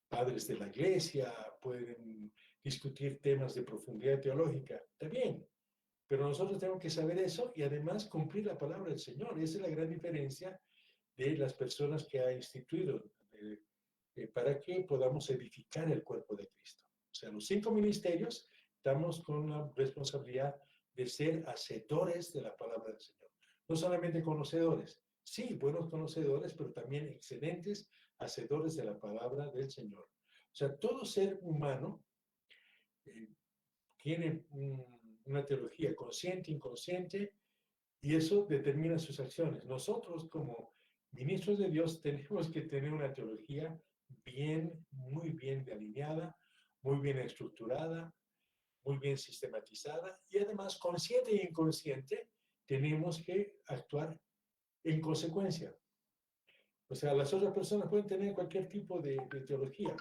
padres de la iglesia, pueden discutir temas de profundidad teológica. Está bien, pero nosotros tenemos que saber eso y además cumplir la palabra del Señor. Esa es la gran diferencia de las personas que ha instituido para que podamos edificar el cuerpo de Cristo. O sea, los 5 ministerios estamos con la responsabilidad de ser hacedores de la palabra del Señor. No solamente conocedores, sí, buenos conocedores, pero también excelentes hacedores de la palabra del Señor. O sea, todo ser humano tiene una teología consciente, inconsciente, y eso determina sus acciones. Nosotros, como ministros de Dios, tenemos que tener una teología muy bien alineada, muy bien estructurada, muy bien sistematizada, y además, consciente e inconsciente, tenemos que actuar en consecuencia. O sea, las otras personas pueden tener cualquier tipo de teología,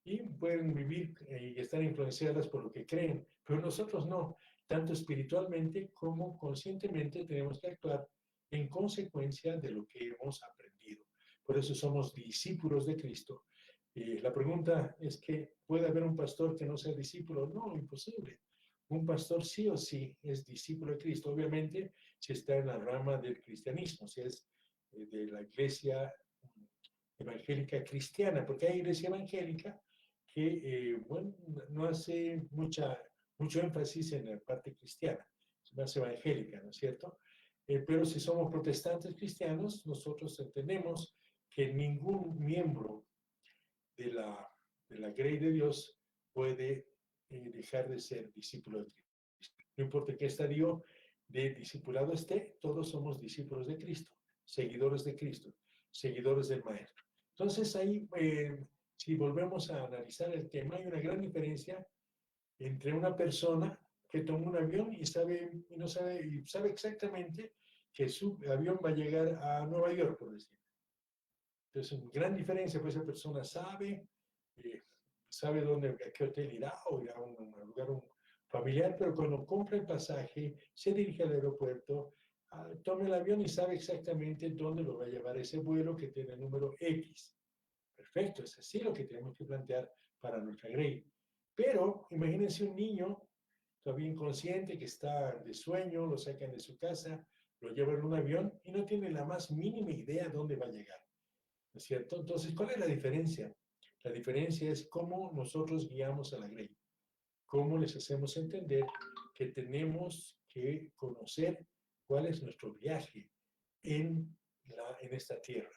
y pueden vivir y estar influenciadas por lo que creen, pero nosotros no. Tanto espiritualmente como conscientemente tenemos que actuar en consecuencia de lo que hemos aprendido. Por eso somos discípulos de Cristo. La pregunta es que, ¿puede haber un pastor que no sea discípulo? No, imposible. Un pastor sí o sí es discípulo de Cristo. Obviamente, si está en la rama del cristianismo, si es de la iglesia evangélica cristiana, porque hay iglesia evangélica que, bueno, no hace mucho énfasis en la parte cristiana, es más evangélica, ¿no es cierto? Pero si somos protestantes cristianos, nosotros entendemos que ningún miembro de la grey de Dios puede dejar de ser discípulo de Cristo. No importa qué estadio de discipulado esté, todos somos discípulos de Cristo, seguidores de Cristo, seguidores del Maestro. Entonces ahí, si volvemos a analizar el tema, hay una gran diferencia entre una persona que toma un avión y sabe exactamente que su avión va a llegar a Nueva York, por decir. Entonces, una gran diferencia, pues esa persona sabe a qué hotel irá o irá a un lugar familiar, pero cuando compra el pasaje, se dirige al aeropuerto, toma el avión y sabe exactamente dónde lo va a llevar ese vuelo que tiene el número X. Perfecto, es así lo que tenemos que plantear para nuestra grey. Pero imagínense un niño todavía inconsciente que está de sueño, lo sacan de su casa, lo llevan en un avión y no tiene la más mínima idea dónde va a llegar. ¿No es cierto? Entonces, ¿cuál es la diferencia? La diferencia es cómo nosotros guiamos a la grey, cómo les hacemos entender que tenemos que conocer cuál es nuestro viaje en esta tierra.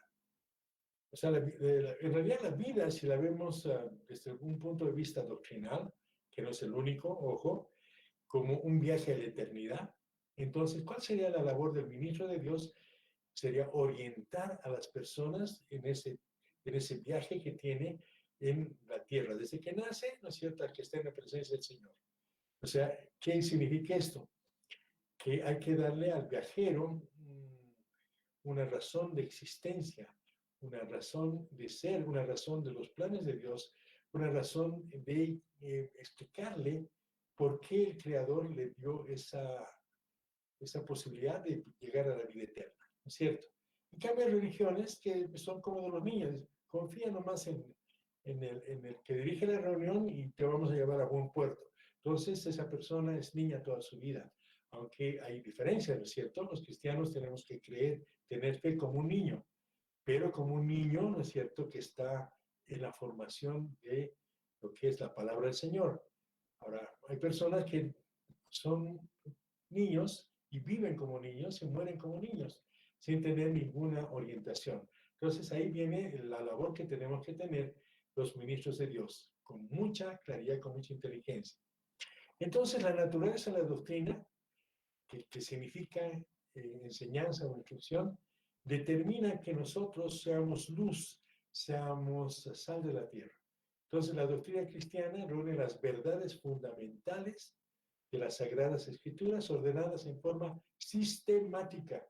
O sea, en realidad la vida, si la vemos desde un punto de vista doctrinal, que no es el único, ojo, como un viaje a la eternidad, entonces, ¿cuál sería la labor del ministro de Dios? Sería orientar a las personas en ese viaje que tiene en la tierra, desde que nace, ¿no es cierto?, al que está en la presencia del Señor. O sea, ¿qué significa esto? Que hay que darle al viajero una razón de existencia, una razón de ser, una razón de los planes de Dios, una razón de explicarle por qué el Creador le dio esa posibilidad de llegar a la vida eterna, ¿no es cierto? En cambio, hay religiones que son como de los niños, confía nomás en el que dirige la reunión y te vamos a llevar a buen puerto. Entonces, esa persona es niña toda su vida, aunque hay diferencias, ¿no es cierto? Los cristianos tenemos que creer, tener fe como un niño, pero como un niño, ¿no es cierto?, que está en la formación de lo que es la palabra del Señor. Ahora, hay personas que son niños y viven como niños y mueren como niños, sin tener ninguna orientación. Entonces ahí viene la labor que tenemos que tener los ministros de Dios, con mucha claridad, con mucha inteligencia. Entonces la naturaleza de la doctrina, que significa enseñanza o instrucción, determina que nosotros seamos luz, seamos sal de la tierra. Entonces la doctrina cristiana reúne las verdades fundamentales de las Sagradas Escrituras ordenadas en forma sistemática.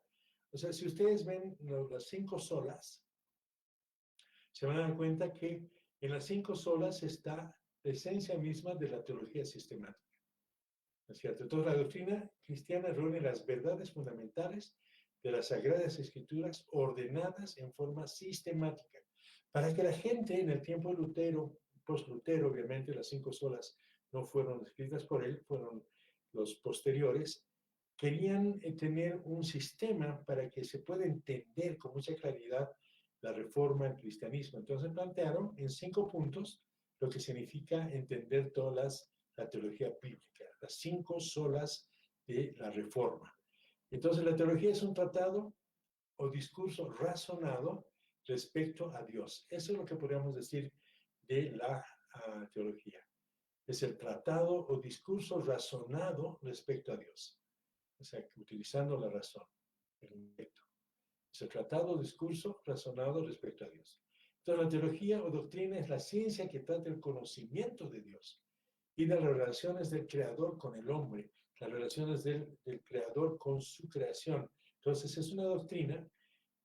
O sea, si ustedes ven las 5 solas, se van a dar cuenta que en las 5 solas está la esencia misma de la teología sistemática. ¿No es cierto? Entonces, la doctrina cristiana reúne las verdades fundamentales de las Sagradas Escrituras ordenadas en forma sistemática, para que la gente en el tiempo de Lutero, post-Lutero, obviamente las 5 solas no fueron escritas por él, fueron los posteriores, querían tener un sistema para que se pueda entender con mucha claridad la reforma al cristianismo. Entonces plantearon en 5 puntos lo que significa entender todas la teología bíblica, las 5 solas de la reforma. Entonces la teología es un tratado o discurso razonado respecto a Dios. Eso es lo que podríamos decir de la teología. Es el tratado o discurso razonado respecto a Dios. O sea, utilizando la razón, el intelecto. Es el tratado o discurso razonado respecto a Dios. Entonces, la teología o doctrina es la ciencia que trata el conocimiento de Dios y de las relaciones del Creador con el hombre, las relaciones del Creador con su creación. Entonces, es una doctrina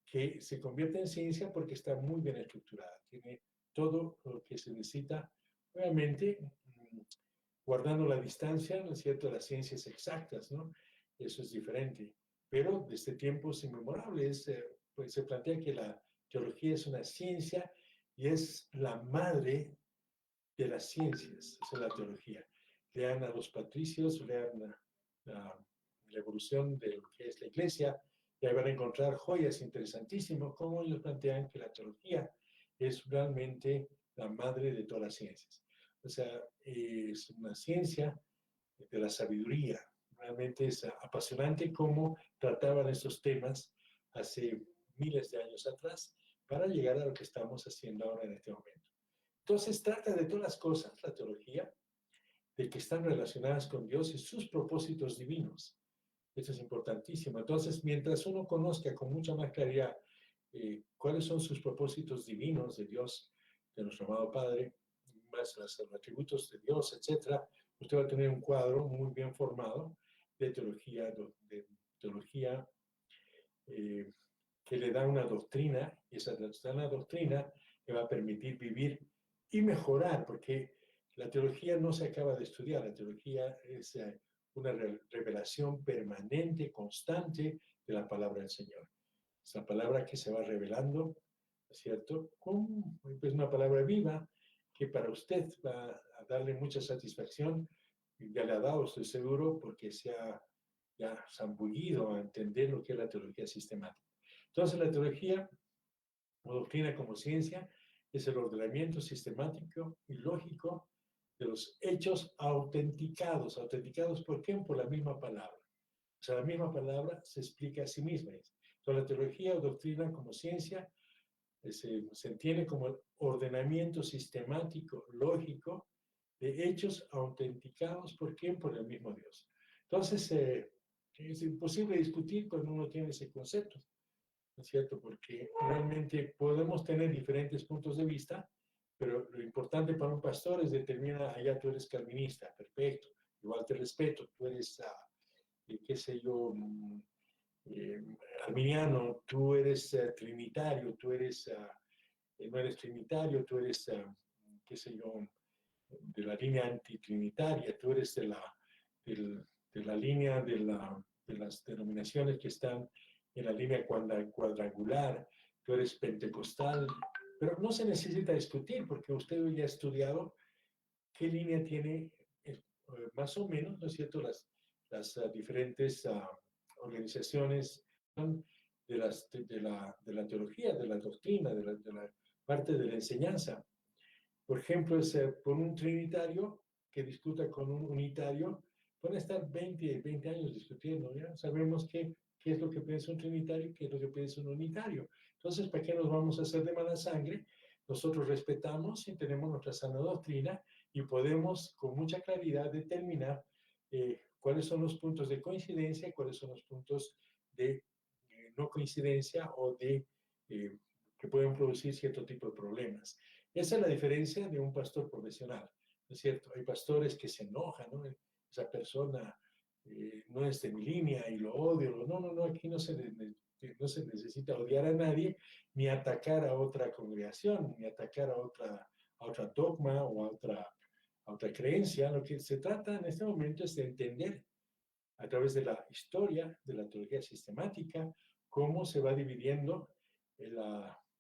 que se convierte en ciencia porque está muy bien estructurada, tiene todo lo que se necesita, obviamente, guardando la distancia, ¿no es cierto?, las ciencias exactas, ¿no? Eso es diferente. Pero desde tiempos inmemorables, pues se plantea que la teología es una ciencia y es la madre de las ciencias, esa es la teología. Lean a los patricios, lean la evolución de lo que es la iglesia, y ahí van a encontrar joyas interesantísimas, como ellos plantean que la teología es realmente la madre de todas las ciencias. O sea, es una ciencia de la sabiduría. Realmente es apasionante cómo trataban estos temas hace miles de años atrás para llegar a lo que estamos haciendo ahora en este momento. Entonces trata de todas las cosas, la teología, de que están relacionadas con Dios y sus propósitos divinos. Eso es importantísimo. Entonces, mientras uno conozca con mucha más claridad cuáles son sus propósitos divinos de Dios, de nuestro amado Padre, más los atributos de Dios, etc., usted va a tener un cuadro muy bien formado de teología que le da una doctrina, y esa doctrina le va a permitir vivir y mejorar, porque la teología no se acaba de estudiar, la teología es una revelación permanente, constante de la palabra del Señor. Es la palabra que se va revelando, ¿cierto? Como pues, una palabra viva que para usted va a darle mucha satisfacción, y ya le ha dado, estoy seguro, porque se ha ya zambullido a entender lo que es la teología sistemática. Entonces, la teología o doctrina como ciencia es el ordenamiento sistemático y lógico de los hechos autenticados. ¿Autenticados por qué? Por la misma palabra. O sea, la misma palabra se explica a sí misma. Entonces, la teología o doctrina como ciencia se entiende como el ordenamiento sistemático, lógico, de hechos autenticados por quién, por el mismo Dios. Entonces, es imposible discutir cuando uno tiene ese concepto, ¿no es cierto? Porque realmente podemos tener diferentes puntos de vista, pero lo importante para un pastor es determinar, allá tú eres calvinista, perfecto, igual te respeto, tú eres, qué sé yo, arminiano, tú eres trinitario, tú eres, no eres trinitario, tú eres, qué sé yo, de la línea antitrinitaria, tú eres de la línea de las denominaciones que están en la línea cuadrangular, tú eres pentecostal, pero no se necesita discutir porque usted ya ha estudiado qué línea tiene más o menos, ¿no es cierto?, las diferentes organizaciones de la teología, de la doctrina, de la parte de la enseñanza. Por ejemplo, por un trinitario que discuta con un unitario, pueden estar 20 años discutiendo, ¿ya? Sabemos qué es lo que piensa un trinitario y qué es lo que piensa un unitario. Entonces, ¿para qué nos vamos a hacer de mala sangre? Nosotros respetamos y tenemos nuestra sana doctrina y podemos con mucha claridad determinar cuáles son los puntos de coincidencia y cuáles son los puntos de no coincidencia o de que pueden producir cierto tipo de problemas. Esa es la diferencia de un pastor profesional, ¿no es cierto? Hay pastores que se enojan, ¿no? Esa persona no es de mi línea y lo odio. No, no, no, aquí no se necesita odiar a nadie, ni atacar a otra congregación, ni atacar a otra dogma o a otra creencia. Lo que se trata en este momento es de entender a través de la historia, de la teología sistemática, cómo se va dividiendo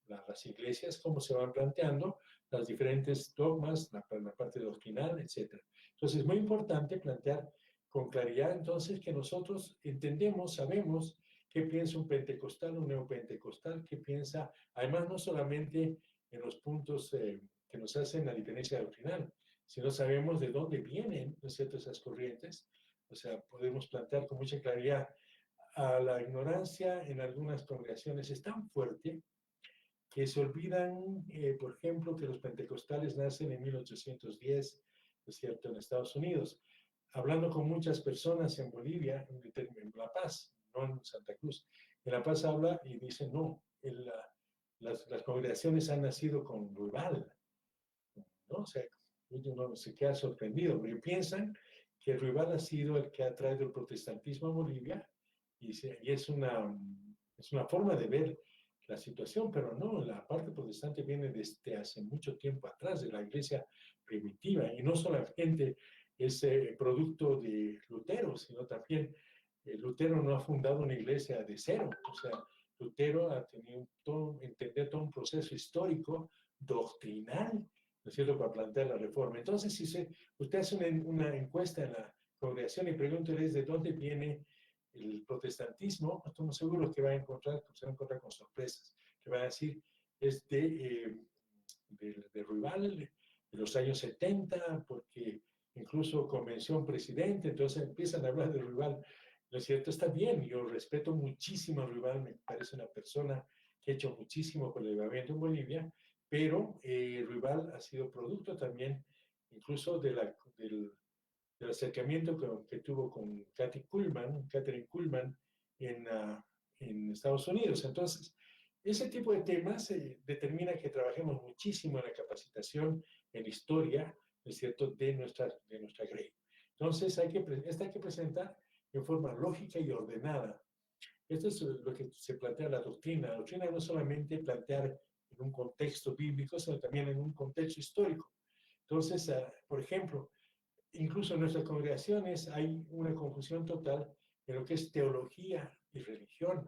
las iglesias, cómo se van planteando las diferentes dogmas, la parte doctrinal, etc. Entonces, es muy importante plantear con claridad entonces que nosotros entendemos, sabemos qué piensa un pentecostal, un neopentecostal, qué piensa, además no solamente en los puntos que nos hacen la diferencia doctrinal, sino sabemos de dónde vienen, ¿no es cierto?, esas corrientes. O sea, podemos plantear con mucha claridad a la ignorancia en algunas congregaciones es tan fuerte que se olvidan, por ejemplo, que los pentecostales nacen en 1810, es cierto, en Estados Unidos. Hablando con muchas personas en Bolivia, en La Paz, no en Santa Cruz, en La Paz habla y dicen, no, las congregaciones han nacido con Ruibal, ¿no? O sea, uno se queda sorprendido, porque piensan que Ruibal ha sido el que ha traído el protestantismo a Bolivia y es una forma de ver la situación, pero no, la parte protestante viene desde hace mucho tiempo atrás, de la iglesia primitiva, y no solamente es producto de Lutero, sino también Lutero no ha fundado una iglesia de cero, o sea, Lutero ha tenido entender todo un proceso histórico, doctrinal, ¿no es cierto?, para plantear la reforma. Entonces, si usted hace una encuesta en la congregación y pregúnteles de dónde viene el protestantismo, estamos seguros que se va a encontrar con sorpresas, que va a decir, es de Ruibal, de los años 70, porque incluso convenció un presidente, entonces empiezan a hablar de Ruibal. ¿No es cierto? Está bien, yo respeto muchísimo a Ruibal, me parece una persona que ha hecho muchísimo por el avivamiento en Bolivia, pero Ruibal ha sido producto también incluso del acercamiento que tuvo con Catherine Kuhlman en Estados Unidos. Entonces, ese tipo de temas determina que trabajemos muchísimo en la capacitación, en historia, ¿no es cierto?, de nuestra grey. Entonces, esta hay que presentar en forma lógica y ordenada. Esto es lo que se plantea la doctrina. La doctrina no es solamente plantear en un contexto bíblico, sino también en un contexto histórico. Entonces, por ejemplo, incluso en nuestras congregaciones hay una confusión total en lo que es teología y religión.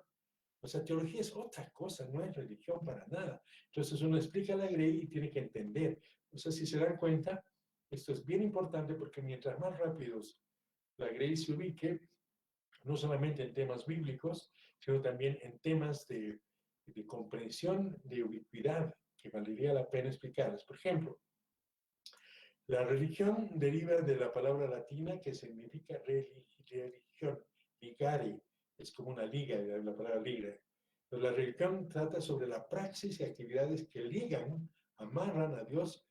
O sea, teología es otra cosa, no es religión para nada. Entonces uno explica la grey y tiene que entender. O sea, si se dan cuenta, esto es bien importante porque mientras más rápidos la grey se ubique, no solamente en temas bíblicos, sino también en temas de comprensión, de ubicuidad, que valdría la pena explicarles. Por ejemplo, la religión deriva de la palabra latina que significa religión, ligare, es como una liga, la palabra liga. Pero la religión trata sobre la praxis y actividades que ligan, amarran a Dios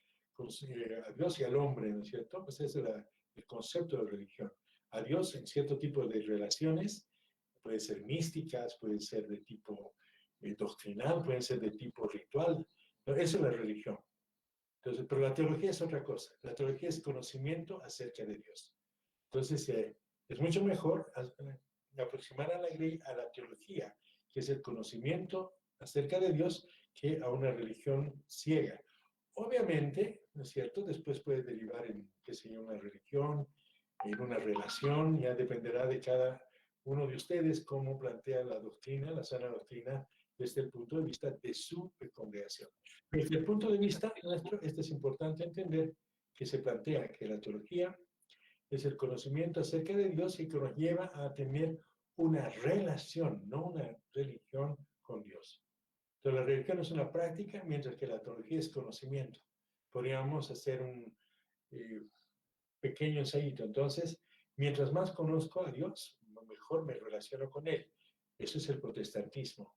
y al hombre, ¿no es cierto? Pues ese es el concepto de religión. A Dios en cierto tipo de relaciones, pueden ser místicas, pueden ser de tipo doctrinal, pueden ser de tipo ritual. Pero eso es la religión. Entonces, pero la teología es otra cosa. La teología es conocimiento acerca de Dios. Entonces, es mucho mejor aproximar a la teología, que es el conocimiento acerca de Dios, que a una religión ciega. Obviamente, ¿no es cierto? Después puede derivar en, qué sé yo, una religión, en una relación, ya dependerá de cada uno de ustedes cómo plantea la doctrina, la sana doctrina, desde el punto de vista de su congregación. Desde el punto de vista nuestro, es importante entender que se plantea que la teología es el conocimiento acerca de Dios y que nos lleva a tener una relación, no una religión con Dios. Entonces, la religión es una práctica, mientras que la teología es conocimiento. podríamos hacer un eh, pequeño ensayito. Entonces, mientras más conozco a Dios, mejor me relaciono con Él. Eso es el protestantismo.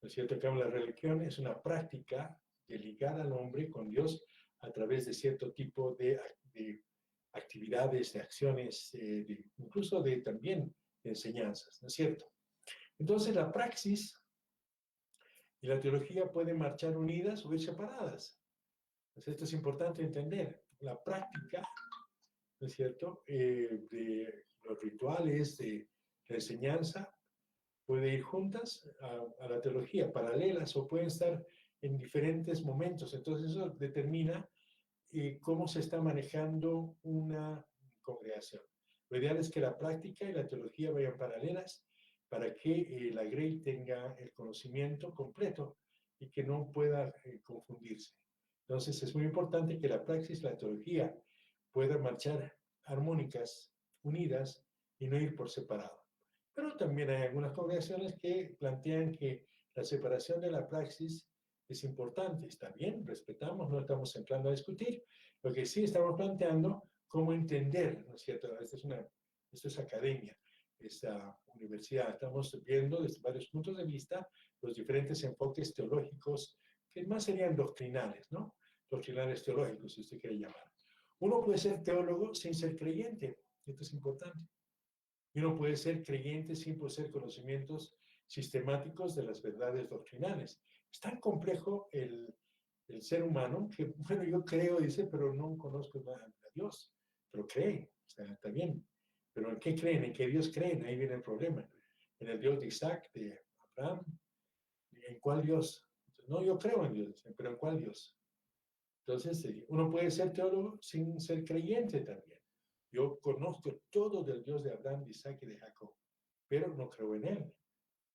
¿No es cierto? Que la religión es una práctica de ligar al hombre con Dios a través de cierto tipo de actividades, de acciones, incluso de también de enseñanzas, ¿no es cierto? Entonces, la praxis y la teología pueden marchar unidas o ir separadas. Pues esto es importante entender. La práctica, ¿no es cierto?, de los rituales, de la enseñanza, puede ir juntas a la teología, paralelas, o pueden estar en diferentes momentos. Entonces eso determina cómo se está manejando una congregación. Lo ideal es que la práctica y la teología vayan paralelas para que la Grey tenga el conocimiento completo y que no pueda confundirse. Entonces es muy importante que la praxis y la teología puedan marchar armónicas, unidas, y no ir por separado. Pero también hay algunas congregaciones que plantean que la separación de la praxis es importante. Está bien, respetamos, no estamos entrando a discutir. Lo que sí estamos planteando, cómo entender, ¿no es cierto? Esto es academia, esta universidad. Estamos viendo desde varios puntos de vista los diferentes enfoques teológicos, que más serían doctrinales, ¿no? Doctrinales teológicos, si usted quiere llamar. Uno puede ser teólogo sin ser creyente. Esto es importante. Y uno puede ser creyente sin poseer conocimientos sistemáticos de las verdades doctrinales. Es tan complejo el ser humano que, bueno, yo creo, dice, pero no conozco a Dios. Pero cree, o sea, está bien. Pero ¿en qué creen? ¿En qué Dios creen? Ahí viene el problema. ¿En el Dios de Isaac, de Abraham? ¿En cuál Dios? No, yo creo en Dios, pero ¿en cuál Dios? Entonces, uno puede ser teólogo sin ser creyente también. Yo conozco todo del Dios de Abraham, de Isaac y de Jacob, pero no creo en él.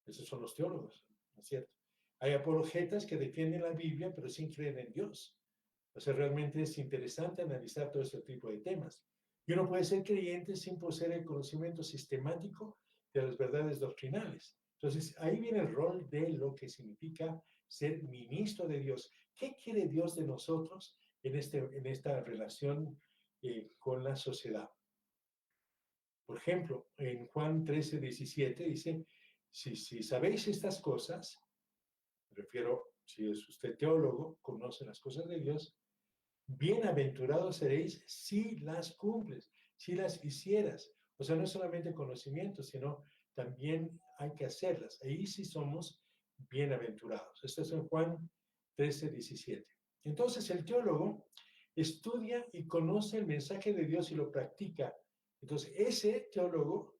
Esos son los teólogos, ¿no es cierto? Hay apologetas que defienden la Biblia, pero sin creer en Dios. O sea, realmente es interesante analizar todo este tipo de temas. Y uno puede ser creyente sin poseer el conocimiento sistemático de las verdades doctrinales. Entonces, ahí viene el rol de lo que significa ser ministro de Dios. ¿Qué quiere Dios de nosotros en esta relación con la sociedad? Por ejemplo, en Juan 13:17 dice, si sabéis estas cosas, me refiero, si es usted teólogo, conoce las cosas de Dios, bienaventurados seréis si las cumples, si las hicieras. O sea, no es solamente conocimiento, sino también hay que hacerlas. Ahí sí somos bienaventurados. Esto es en Juan 13:17. Entonces, el teólogo estudia y conoce el mensaje de Dios y lo practica. Entonces, ese teólogo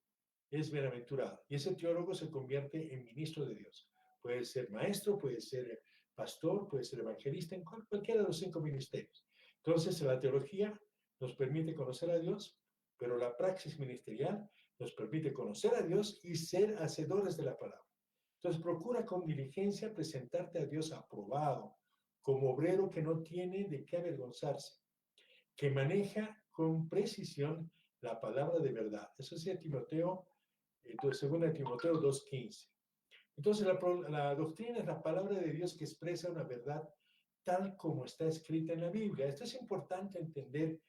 es bienaventurado. Y ese teólogo se convierte en ministro de Dios. Puede ser maestro, puede ser pastor, puede ser evangelista, en cualquiera de los 5 ministerios. Entonces, la teología nos permite conocer a Dios, pero la praxis ministerial nos permite conocer a Dios y ser hacedores de la palabra. Entonces, procura con diligencia presentarte a Dios aprobado, como obrero que no tiene de qué avergonzarse, que maneja con precisión la palabra de verdad. Eso es Timoteo, segunda Timoteo 2:15. Entonces, la doctrina es la palabra de Dios que expresa una verdad tal como está escrita en la Biblia. Esto es importante entender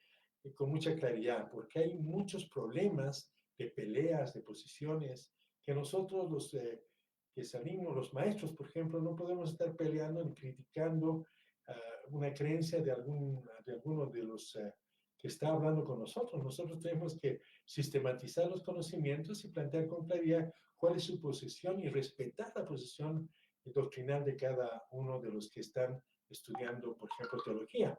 con mucha claridad, porque hay muchos problemas de peleas, de posiciones, que nosotros que salimos, los maestros, por ejemplo, no podemos estar peleando ni criticando una creencia de alguno de los que está hablando con nosotros. Nosotros tenemos que sistematizar los conocimientos y plantear con claridad cuál es su posición y respetar la posición doctrinal de cada uno de los que están estudiando, por ejemplo, teología,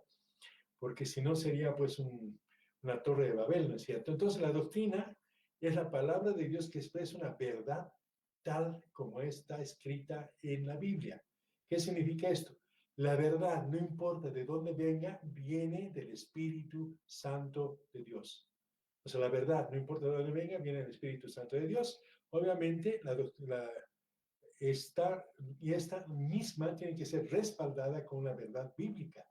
porque si no sería pues una torre de Babel, ¿no es cierto? Entonces la doctrina es la palabra de Dios que expresa una verdad tal como está escrita en la Biblia. ¿Qué significa esto? La verdad, no importa de dónde venga, viene del Espíritu Santo de Dios. O sea, la verdad, no importa de dónde venga, viene del Espíritu Santo de Dios. Obviamente, esta misma tiene que ser respaldada con una verdad bíblica.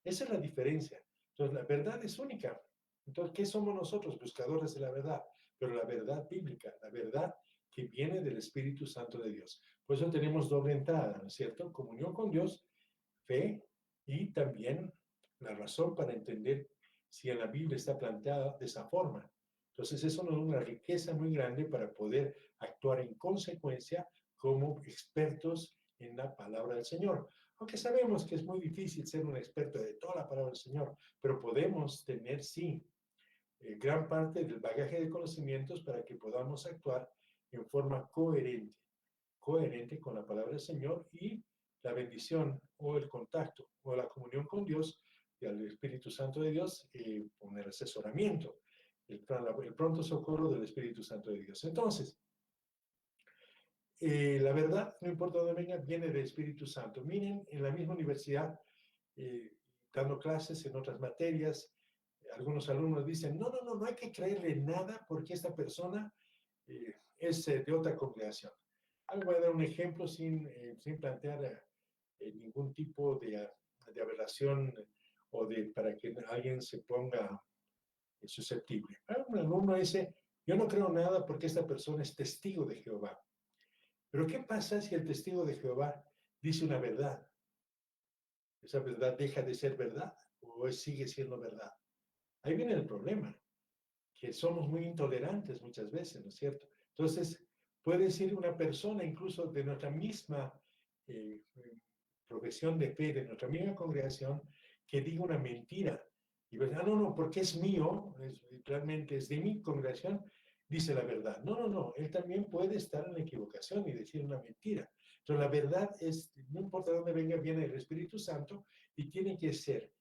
Esa es la diferencia. Entonces, la verdad es única. Entonces, ¿qué somos nosotros? Buscadores de la verdad. Pero la verdad bíblica, la verdad que viene del Espíritu Santo de Dios. Por eso tenemos doble entrada, ¿no es cierto? Comunión con Dios, fe y también la razón para entender si en la Biblia está planteada de esa forma. Entonces, eso nos da una riqueza muy grande para poder actuar en consecuencia como expertos en la palabra del Señor. Aunque sabemos que es muy difícil ser un experto de toda la palabra del Señor, pero podemos tener, sí, gran parte del bagaje de conocimientos para que podamos actuar en forma coherente con la palabra del Señor y la bendición o el contacto o la comunión con Dios y al Espíritu Santo de Dios con el asesoramiento, el pronto socorro del Espíritu Santo de Dios. Entonces, la verdad, no importa dónde venga, viene del Espíritu Santo. Miren, en la misma universidad, eh, dando clases en otras materias, algunos alumnos dicen, no hay que creerle nada porque esta persona es de otra congregación. Ahora voy a dar un ejemplo sin plantear ningún tipo de aberración o para que alguien se ponga susceptible. Un alumno dice, yo no creo nada porque esta persona es testigo de Jehová. Pero ¿qué pasa si el testigo de Jehová dice una verdad? ¿Esa verdad deja de ser verdad o sigue siendo verdad? Ahí viene el problema, que somos muy intolerantes muchas veces, ¿no es cierto? Entonces, puede decir una persona, incluso de nuestra misma eh, profesión de fe, de nuestra misma congregación, que diga una mentira. Y pues, no, porque es mío, realmente es de mi congregación, dice la verdad. No, él también puede estar en la equivocación y decir una mentira. Entonces, la verdad es, no importa dónde venga, viene el Espíritu Santo y tiene que ser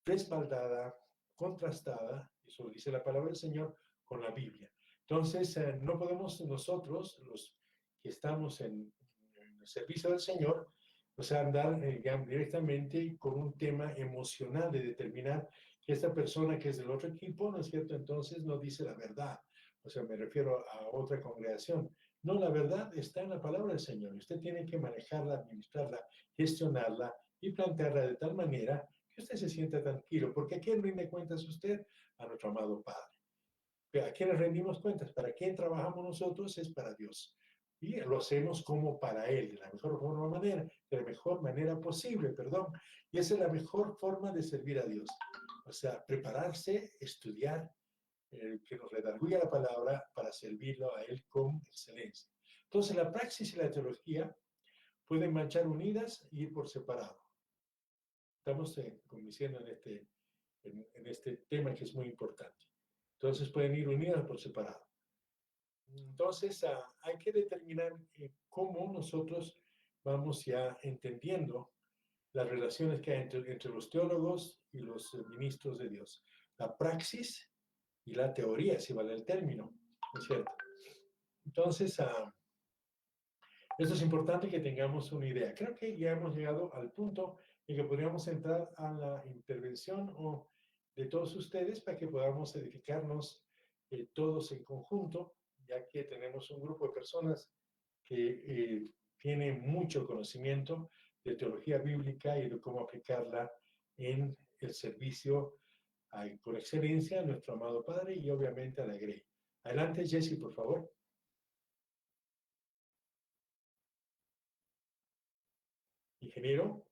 respaldada, contrastada, eso lo dice la palabra del Señor, con la Biblia. Entonces, no podemos nosotros, los que estamos en el servicio del Señor, o sea, andar directamente con un tema emocional de determinar que esta persona que es del otro equipo, ¿no es cierto? Entonces no dice la verdad. O sea, me refiero a otra congregación. No, la verdad está en la palabra del Señor. Usted tiene que manejarla, administrarla, gestionarla y plantearla de tal manera que usted se sienta tranquilo. Porque ¿a quién rinde cuentas usted? A nuestro amado Padre. ¿A quién rendimos cuentas? ¿Para quién trabajamos nosotros? Es para Dios. Y lo hacemos como para Él, de la mejor manera posible, perdón. Y esa es la mejor forma de servir a Dios. O sea, prepararse, estudiar, que nos redarguya la palabra para servirlo a Él con excelencia. Entonces, la praxis y la teología pueden marchar unidas y ir por separado. Estamos convenciendo en este tema que es muy importante. Entonces, pueden ir unidas por separado. Entonces, hay que determinar cómo nosotros vamos ya entendiendo las relaciones que hay entre los teólogos y los ministros de Dios. La praxis y la teoría, si vale el término, ¿no es cierto? Entonces, esto es importante que tengamos una idea. Creo que ya hemos llegado al punto en que podríamos entrar a la intervención de todos ustedes para que podamos edificarnos todos en conjunto, ya que tenemos un grupo de personas que tiene mucho conocimiento de teología bíblica y de cómo aplicarla en el servicio con excelencia a nuestro amado Padre y obviamente a la Grey. Adelante, Jesse, por favor. Ingeniero.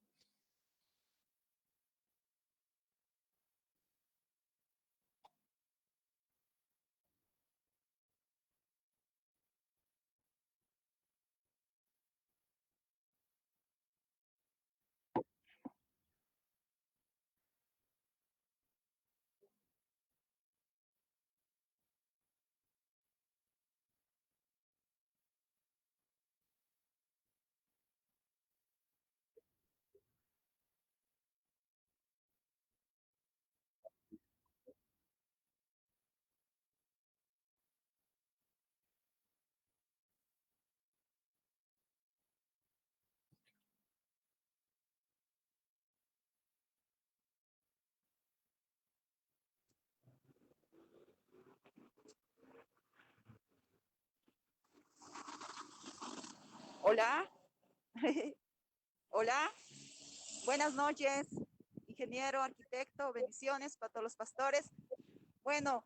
Hola, hola, buenas noches, ingeniero, arquitecto, bendiciones para todos los pastores. Bueno,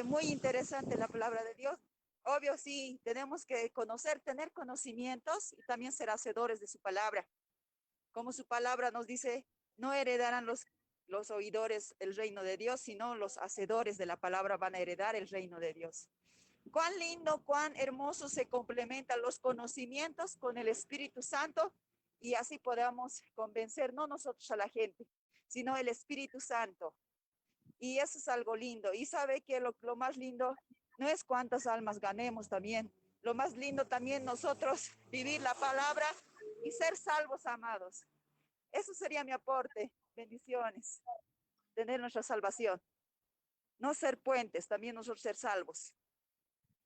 muy interesante la palabra de Dios. Obvio, sí, tenemos que conocer, tener conocimientos y también ser hacedores de su palabra. Como su palabra nos dice, no heredarán los oidores el reino de Dios, sino los hacedores de la palabra van a heredar el reino de Dios. Cuán lindo, cuán hermoso se complementan los conocimientos con el Espíritu Santo y así podamos convencer no nosotros a la gente, sino el Espíritu Santo. Y eso es algo lindo. Y sabe que lo más lindo no es cuántas almas ganemos también. Lo más lindo también nosotros vivir la palabra y ser salvos, amados. Eso sería mi aporte. Bendiciones. Tener nuestra salvación. No ser puentes, también nosotros ser salvos.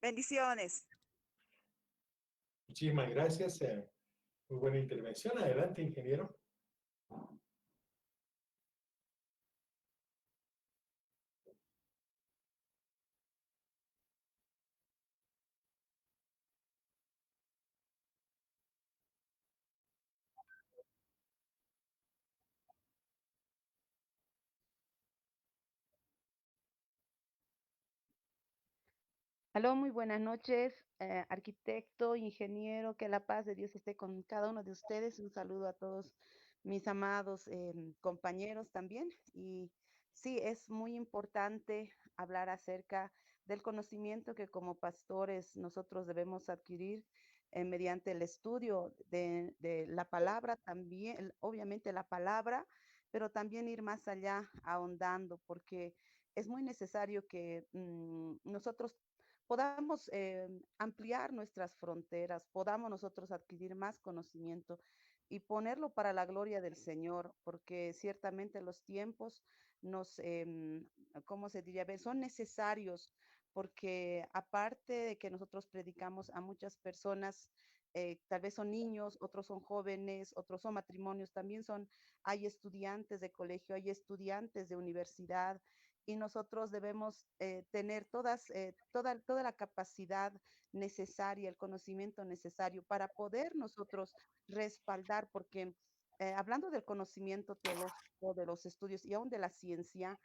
Bendiciones. Muchísimas gracias. Muy buena intervención. Adelante, ingeniero. Aló, muy buenas noches, arquitecto, ingeniero, que la paz de Dios esté con cada uno de ustedes. Un saludo a todos mis amados compañeros también. Y sí, es muy importante hablar acerca del conocimiento que como pastores nosotros debemos adquirir mediante el estudio de la palabra también, obviamente la palabra, pero también ir más allá ahondando, porque es muy necesario que nosotros podamos ampliar nuestras fronteras, podamos nosotros adquirir más conocimiento y ponerlo para la gloria del Señor, porque ciertamente los tiempos nos, ¿cómo se diría? Son necesarios, porque aparte de que nosotros predicamos a muchas personas, tal vez son niños, otros son jóvenes, otros son matrimonios, también hay estudiantes de colegio, hay estudiantes de universidad, y nosotros debemos tener toda la capacidad necesaria, el conocimiento necesario para poder nosotros respaldar, porque hablando del conocimiento teológico, de los estudios y aún de la ciencia,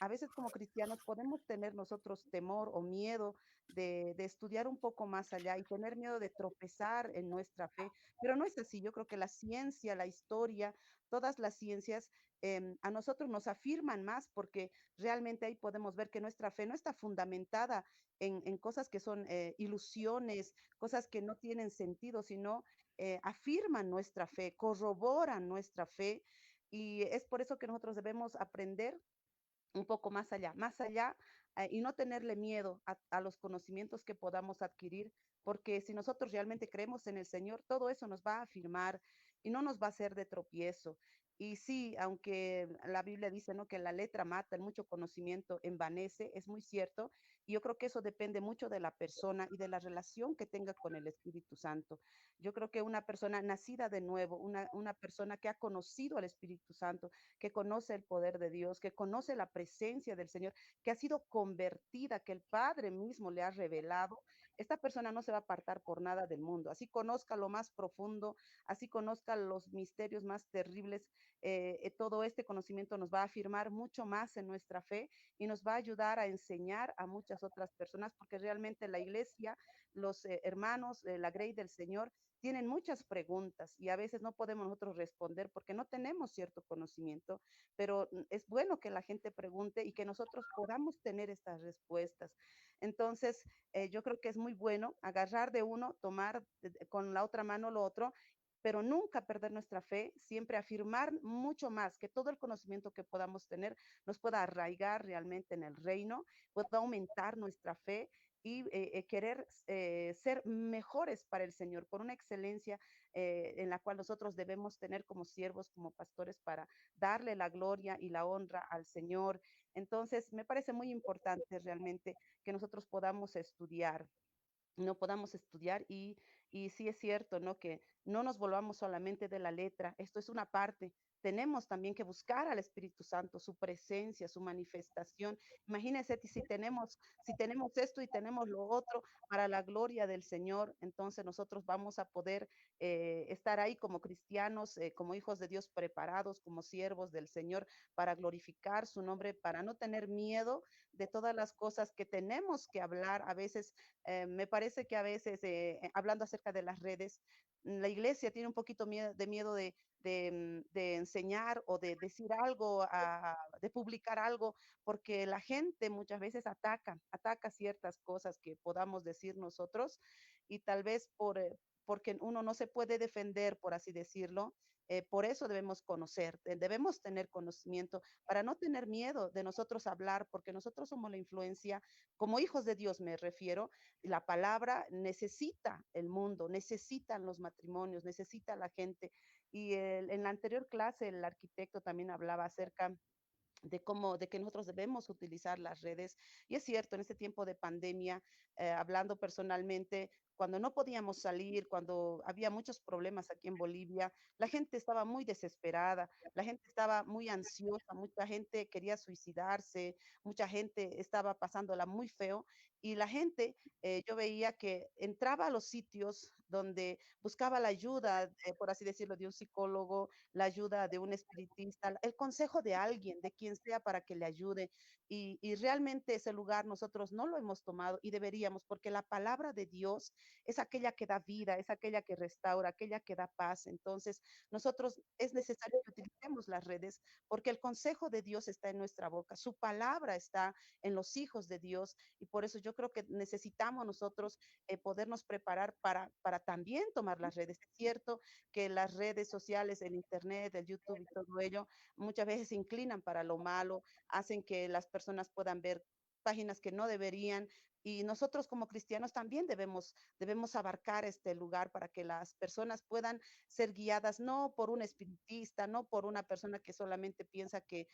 a veces como cristianos podemos tener nosotros temor o miedo de estudiar un poco más allá y tener miedo de tropezar en nuestra fe, pero no es así. Yo creo que la ciencia, la historia, todas las ciencias a nosotros nos afirman más porque realmente ahí podemos ver que nuestra fe no está fundamentada en cosas que son ilusiones, cosas que no tienen sentido, sino afirman nuestra fe, corroboran nuestra fe. Y es por eso que nosotros debemos aprender un poco más allá, y no tenerle miedo a los conocimientos que podamos adquirir, porque si nosotros realmente creemos en el Señor, todo eso nos va a afirmar y no nos va a hacer de tropiezo. Y sí, aunque la Biblia dice, ¿no?, que la letra mata, el mucho conocimiento envanece, es muy cierto, y yo creo que eso depende mucho de la persona y de la relación que tenga con el Espíritu Santo. Yo creo que una persona nacida de nuevo, una persona que ha conocido al Espíritu Santo, que conoce el poder de Dios, que conoce la presencia del Señor, que ha sido convertida, que el Padre mismo le ha revelado, esta persona no se va a apartar por nada del mundo. Así conozca lo más profundo, así conozca los misterios más terribles, todo este conocimiento nos va a afirmar mucho más en nuestra fe y nos va a ayudar a enseñar a muchas otras personas, porque realmente la iglesia, los hermanos, la grey del Señor, tienen muchas preguntas y a veces no podemos nosotros responder porque no tenemos cierto conocimiento, pero es bueno que la gente pregunte y que nosotros podamos tener estas respuestas. Entonces, yo creo que es muy bueno agarrar de uno, tomar con la otra mano lo otro, pero nunca perder nuestra fe, siempre afirmar mucho más, que todo el conocimiento que podamos tener nos pueda arraigar realmente en el reino, pueda aumentar nuestra fe y querer ser mejores para el Señor, por una excelencia en la cual nosotros debemos tener como siervos, como pastores, para darle la gloria y la honra al Señor. Entonces, me parece muy importante realmente que nosotros podamos estudiar, no podamos estudiar y sí es cierto, ¿no? Que no nos volvamos solamente de la letra, esto es una parte. Tenemos también que buscar al Espíritu Santo, su presencia, su manifestación. Imagínense si tenemos esto y tenemos lo otro para la gloria del Señor, entonces nosotros vamos a poder estar ahí como cristianos, como hijos de Dios preparados, como siervos del Señor para glorificar su nombre, para no tener miedo de todas las cosas que tenemos que hablar. A veces me parece que a veces, hablando acerca de las redes, la iglesia tiene un poquito de miedo de enseñar o de decir algo, de publicar algo, porque la gente muchas veces ataca ciertas cosas que podamos decir nosotros y tal vez porque uno no se puede defender, por así decirlo. Por eso debemos conocer, debemos tener conocimiento para no tener miedo de nosotros hablar, porque nosotros somos la influencia, como hijos de Dios me refiero, la palabra necesita el mundo, necesitan los matrimonios, necesita la gente. Y en la anterior clase el arquitecto también hablaba acerca de que nosotros debemos utilizar las redes. Y es cierto, en este tiempo de pandemia, hablando personalmente, cuando no podíamos salir, cuando había muchos problemas aquí en Bolivia, la gente estaba muy desesperada, la gente estaba muy ansiosa, mucha gente quería suicidarse, mucha gente estaba pasándola muy feo y la gente, yo veía que entraba a los sitios donde buscaba la ayuda, por así decirlo, de un psicólogo, la ayuda de un espiritista, el consejo de alguien, de quien sea para que le ayude. Y realmente ese lugar nosotros no lo hemos tomado y deberíamos, porque la palabra de Dios es aquella que da vida, es aquella que restaura, aquella que da paz. Entonces, nosotros es necesario que utilicemos las redes porque el consejo de Dios está en nuestra boca, su palabra está en los hijos de Dios y por eso yo creo que necesitamos nosotros podernos preparar para también tomar las redes. Es cierto que las redes sociales, el Internet, el YouTube y todo ello, muchas veces se inclinan para lo malo, hacen que las personas puedan ver páginas que no deberían. Y nosotros como cristianos también debemos abarcar este lugar para que las personas puedan ser guiadas no por un espiritista, no por una persona que solamente piensa que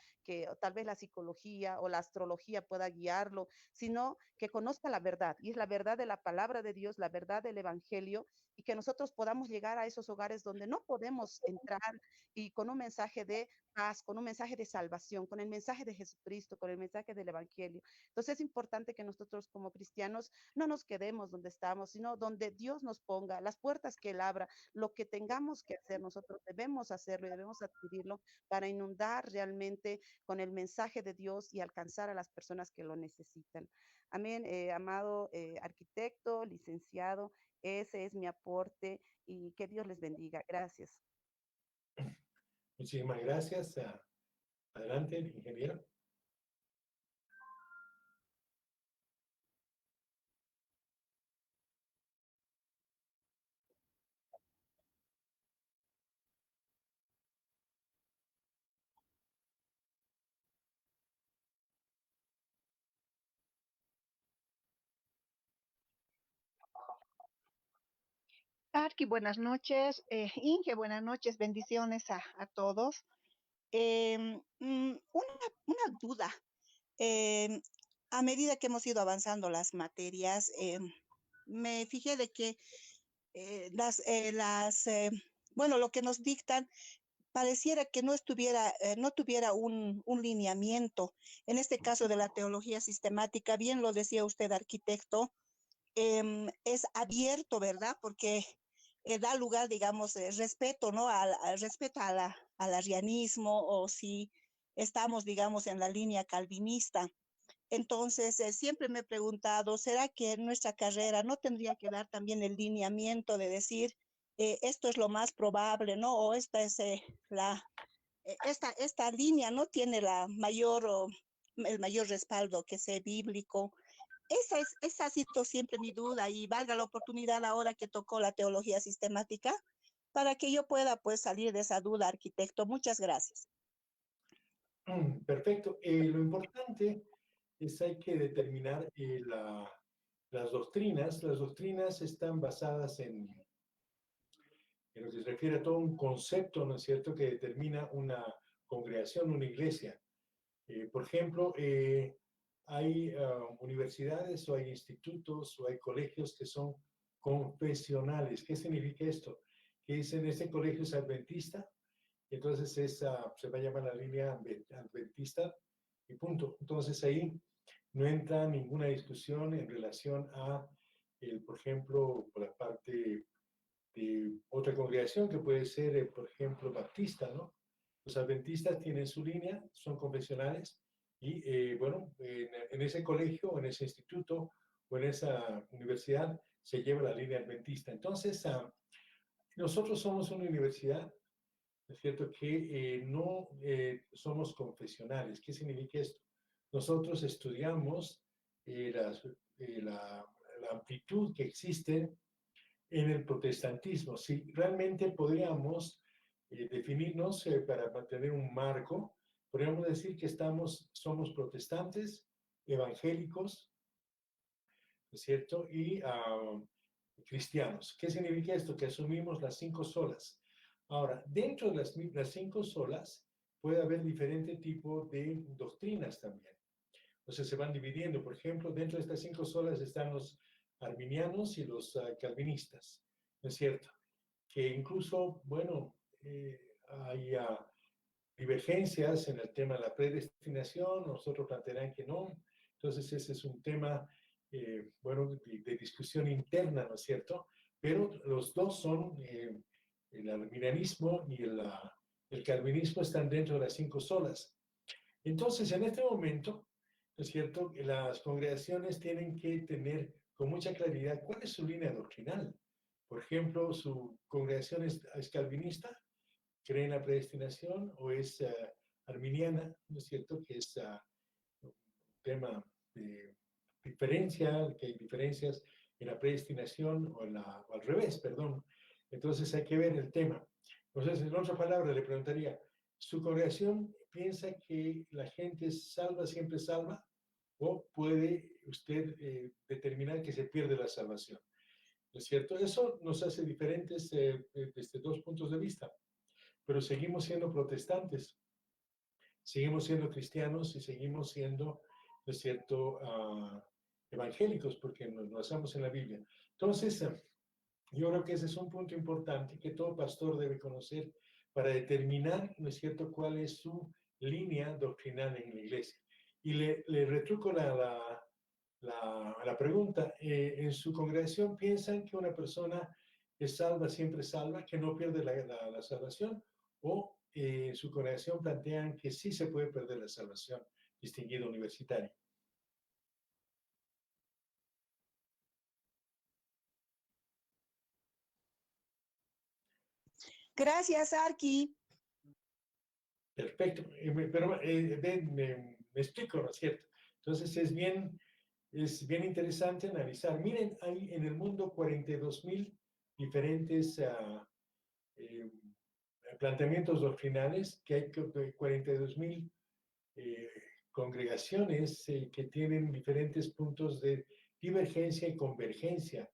tal vez la psicología o la astrología pueda guiarlo, sino que conozca la verdad. Y es la verdad de la palabra de Dios, la verdad del Evangelio, y que nosotros podamos llegar a esos hogares donde no podemos entrar y con un mensaje de paz, con un mensaje de salvación, con el mensaje de Jesucristo, con el mensaje del Evangelio. Entonces es importante que nosotros como cristianos no nos quedemos donde estamos, sino donde Dios nos ponga, las puertas que Él abra, lo que tengamos que hacer, nosotros debemos hacerlo y debemos adquirirlo para inundar realmente con el mensaje de Dios y alcanzar a las personas que lo necesitan. Amén, amado arquitecto, licenciado, ese es mi aporte y que Dios les bendiga. Gracias. Muchísimas gracias. Adelante, ingeniero. Arqui, buenas noches. Inge, buenas noches. Bendiciones a todos. Una duda. Em, a medida que hemos ido avanzando las materias, me fijé de que bueno, lo que nos dictan pareciera que no tuviera un lineamiento. En este caso de la teología sistemática, bien lo decía usted, arquitecto, es abierto, ¿verdad? Porque da lugar, digamos, respeto, ¿no? Al respeto al arrianismo o si estamos, digamos, en la línea calvinista. Entonces, siempre me he preguntado, ¿será que nuestra carrera no tendría que dar también el lineamiento de decir, esto es lo más probable, ¿no? O esta es esta línea no tiene el mayor respaldo que sea bíblico. Esa ha sido siempre mi duda y valga la oportunidad ahora que tocó la teología sistemática para que yo pueda pues salir de esa duda, arquitecto. Muchas gracias. Perfecto. Lo importante es hay que determinar las doctrinas. Las doctrinas están basadas en lo que se refiere a todo un concepto, ¿no es cierto?, que determina una congregación, una iglesia. Por ejemplo, hay universidades o hay institutos o hay colegios que son confesionales. ¿Qué significa esto? Que dicen, este colegio es adventista, entonces se va a llamar la línea adventista y punto. Entonces ahí no entra ninguna discusión en relación a, por ejemplo, por la parte de otra congregación que puede ser, por ejemplo, baptista, ¿no? Los adventistas tienen su línea, son confesionales y, bueno, en ese colegio, o en ese instituto o en esa universidad se lleva la línea adventista. Entonces, Nosotros somos una universidad, ¿no es cierto?, que no somos confesionales. ¿Qué significa esto? Nosotros estudiamos la amplitud que existe en el protestantismo. Si realmente podríamos definirnos para mantener un marco, podríamos decir que somos protestantes, evangélicos, ¿no es cierto? Y cristianos. ¿Qué significa esto? Que asumimos las 5 solas. Ahora, dentro de las 5 solas puede haber diferente tipo de doctrinas también. Entonces se van dividiendo. Por ejemplo, dentro de estas 5 solas están los arminianos y los calvinistas, ¿no es cierto? Que incluso, bueno, hay divergencias en el tema de la predestinación, nosotros plantearán que no. Entonces ese es un tema, bueno, de discusión interna, ¿no es cierto? Pero los dos son, el arminianismo y el calvinismo están dentro de las 5 solas. Entonces, en este momento, ¿no es cierto?, las congregaciones tienen que tener con mucha claridad cuál es su línea doctrinal. Por ejemplo, su congregación es calvinista, cree en la predestinación, o es arminiana, ¿no es cierto?, que es un tema de diferencia, que hay diferencias en la predestinación o al revés, perdón. Entonces hay que ver el tema. Entonces, en otra palabra, le preguntaría, ¿su congregación piensa que la gente es salva, siempre salva? ¿O puede usted determinar que se pierde la salvación? ¿No es cierto? Eso nos hace diferentes desde 2 puntos de vista, pero seguimos siendo protestantes, seguimos siendo cristianos y seguimos siendo, ¿no es cierto?, evangélicos, porque nos basamos en la Biblia. Entonces, yo creo que ese es un punto importante que todo pastor debe conocer para determinar, ¿no es cierto?, cuál es su línea doctrinal en la iglesia. Y le retruco la pregunta. ¿En su congregación piensan que una persona es salva, siempre salva, que no pierde la salvación? ¿O en su congregación plantean que sí se puede perder la salvación, distinguido universitario? Gracias, Arqui. Perfecto, pero me explico, ¿no es cierto? Entonces es bien interesante analizar. Miren, hay en el mundo 42,000 diferentes planteamientos doctrinales, que hay 42,000 congregaciones que tienen diferentes puntos de divergencia y convergencia.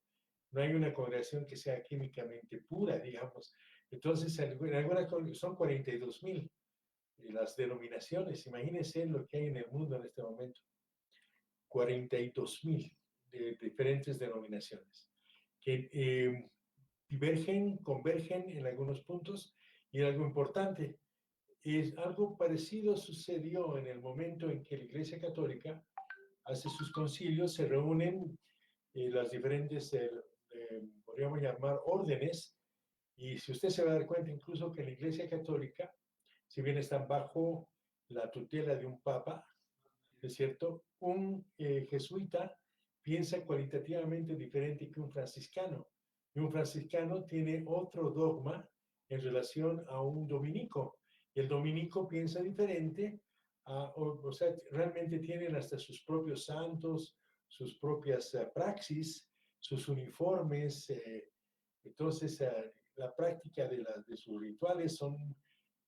No hay una congregación que sea químicamente pura, digamos. Entonces, en algunas son 42,000 las denominaciones. Imagínense lo que hay en el mundo en este momento. 42,000 de diferentes denominaciones que divergen, convergen en algunos puntos. Y algo importante, algo parecido sucedió en el momento en que la Iglesia Católica hace sus concilios, se reúnen las diferentes, podríamos llamar órdenes, y si usted se va a dar cuenta incluso que la Iglesia Católica, si bien están bajo la tutela de un papa, ¿es cierto?, un jesuita piensa cualitativamente diferente que un franciscano, y un franciscano tiene otro dogma en relación a un dominico. El dominico piensa diferente, o sea, realmente tienen hasta sus propios santos, sus propias praxis, sus uniformes. Entonces, la práctica de sus rituales son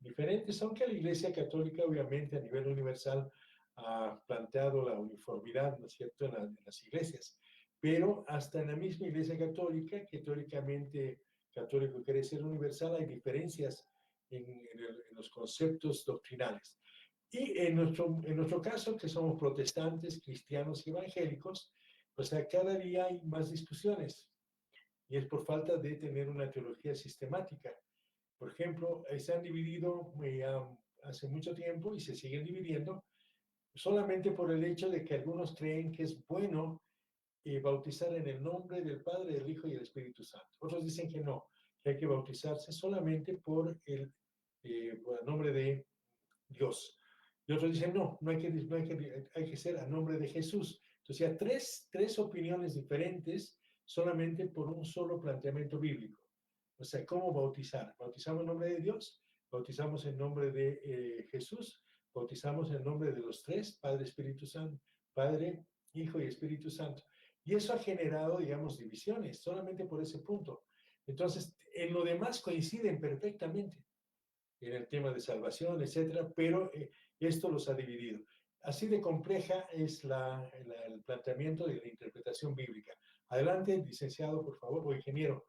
diferentes, aunque la Iglesia Católica, obviamente, a nivel universal, ha planteado la uniformidad, ¿no es cierto?, en las iglesias. Pero hasta en la misma Iglesia Católica, que teóricamente católico quiere ser universal, hay diferencias en los conceptos doctrinales. Y en nuestro caso, que somos protestantes, cristianos y evangélicos, pues cada día hay más discusiones. Y es por falta de tener una teología sistemática. Por ejemplo, se han dividido hace mucho tiempo y se siguen dividiendo solamente por el hecho de que algunos creen que es bueno bautizar en el nombre del Padre, del Hijo y del Espíritu Santo. Otros dicen que no, que hay que bautizarse solamente por el nombre de Dios. Y otros dicen, no hay que ser a nombre de Jesús. Entonces, ya tres opiniones diferentes solamente por un solo planteamiento bíblico. O sea, ¿cómo bautizar? Bautizamos en nombre de Dios, bautizamos en nombre de Jesús, bautizamos en nombre de los tres, Padre, Espíritu Santo, Padre, Hijo y Espíritu Santo. Y eso ha generado, digamos, divisiones, solamente por ese punto. Entonces, en lo demás coinciden perfectamente, en el tema de salvación, etcétera, pero esto los ha dividido. Así de compleja es el planteamiento de la interpretación bíblica. Adelante, licenciado, por favor, o ingeniero.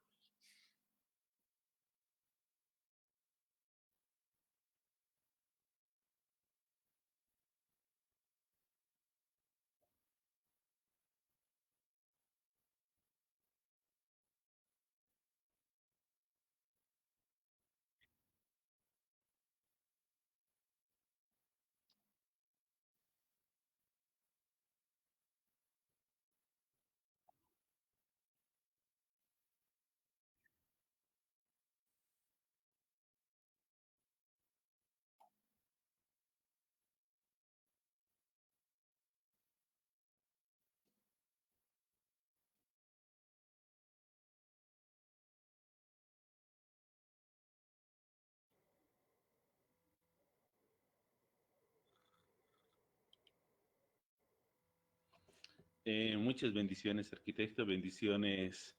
Muchas bendiciones, arquitecto, bendiciones,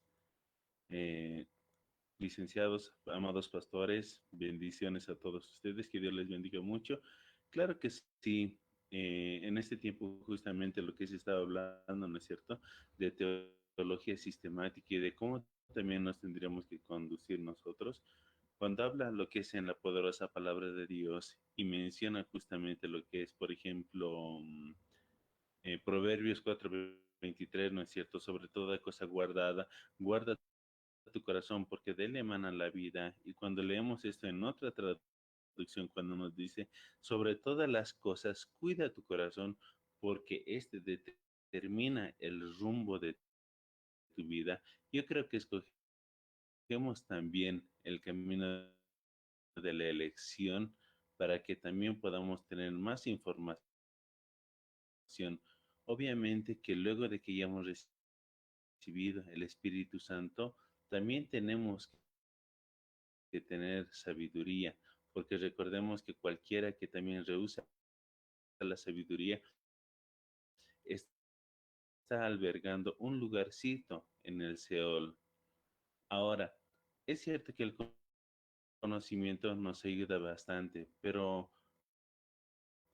eh, licenciados, amados pastores, bendiciones a todos ustedes, que Dios les bendiga mucho. Claro que sí, en este tiempo justamente lo que se estaba hablando, ¿no es cierto?, de teología sistemática y de cómo también nos tendríamos que conducir nosotros. Cuando habla lo que es en la poderosa palabra de Dios y menciona justamente lo que es, por ejemplo, Proverbios 4:23, ¿no es cierto? Sobre toda cosa guardada, guarda tu corazón porque de él emana la vida. Y cuando leemos esto en otra traducción, cuando nos dice, sobre todas las cosas, cuida tu corazón porque este determina el rumbo de tu vida. Yo creo que escogemos también el camino de la elección para que también podamos tener más información. Obviamente que luego de que ya hemos recibido el Espíritu Santo, también tenemos que tener sabiduría, porque recordemos que cualquiera que también rehúsa la sabiduría está albergando un lugarcito en el Seol. Ahora, es cierto que el conocimiento nos ayuda bastante, pero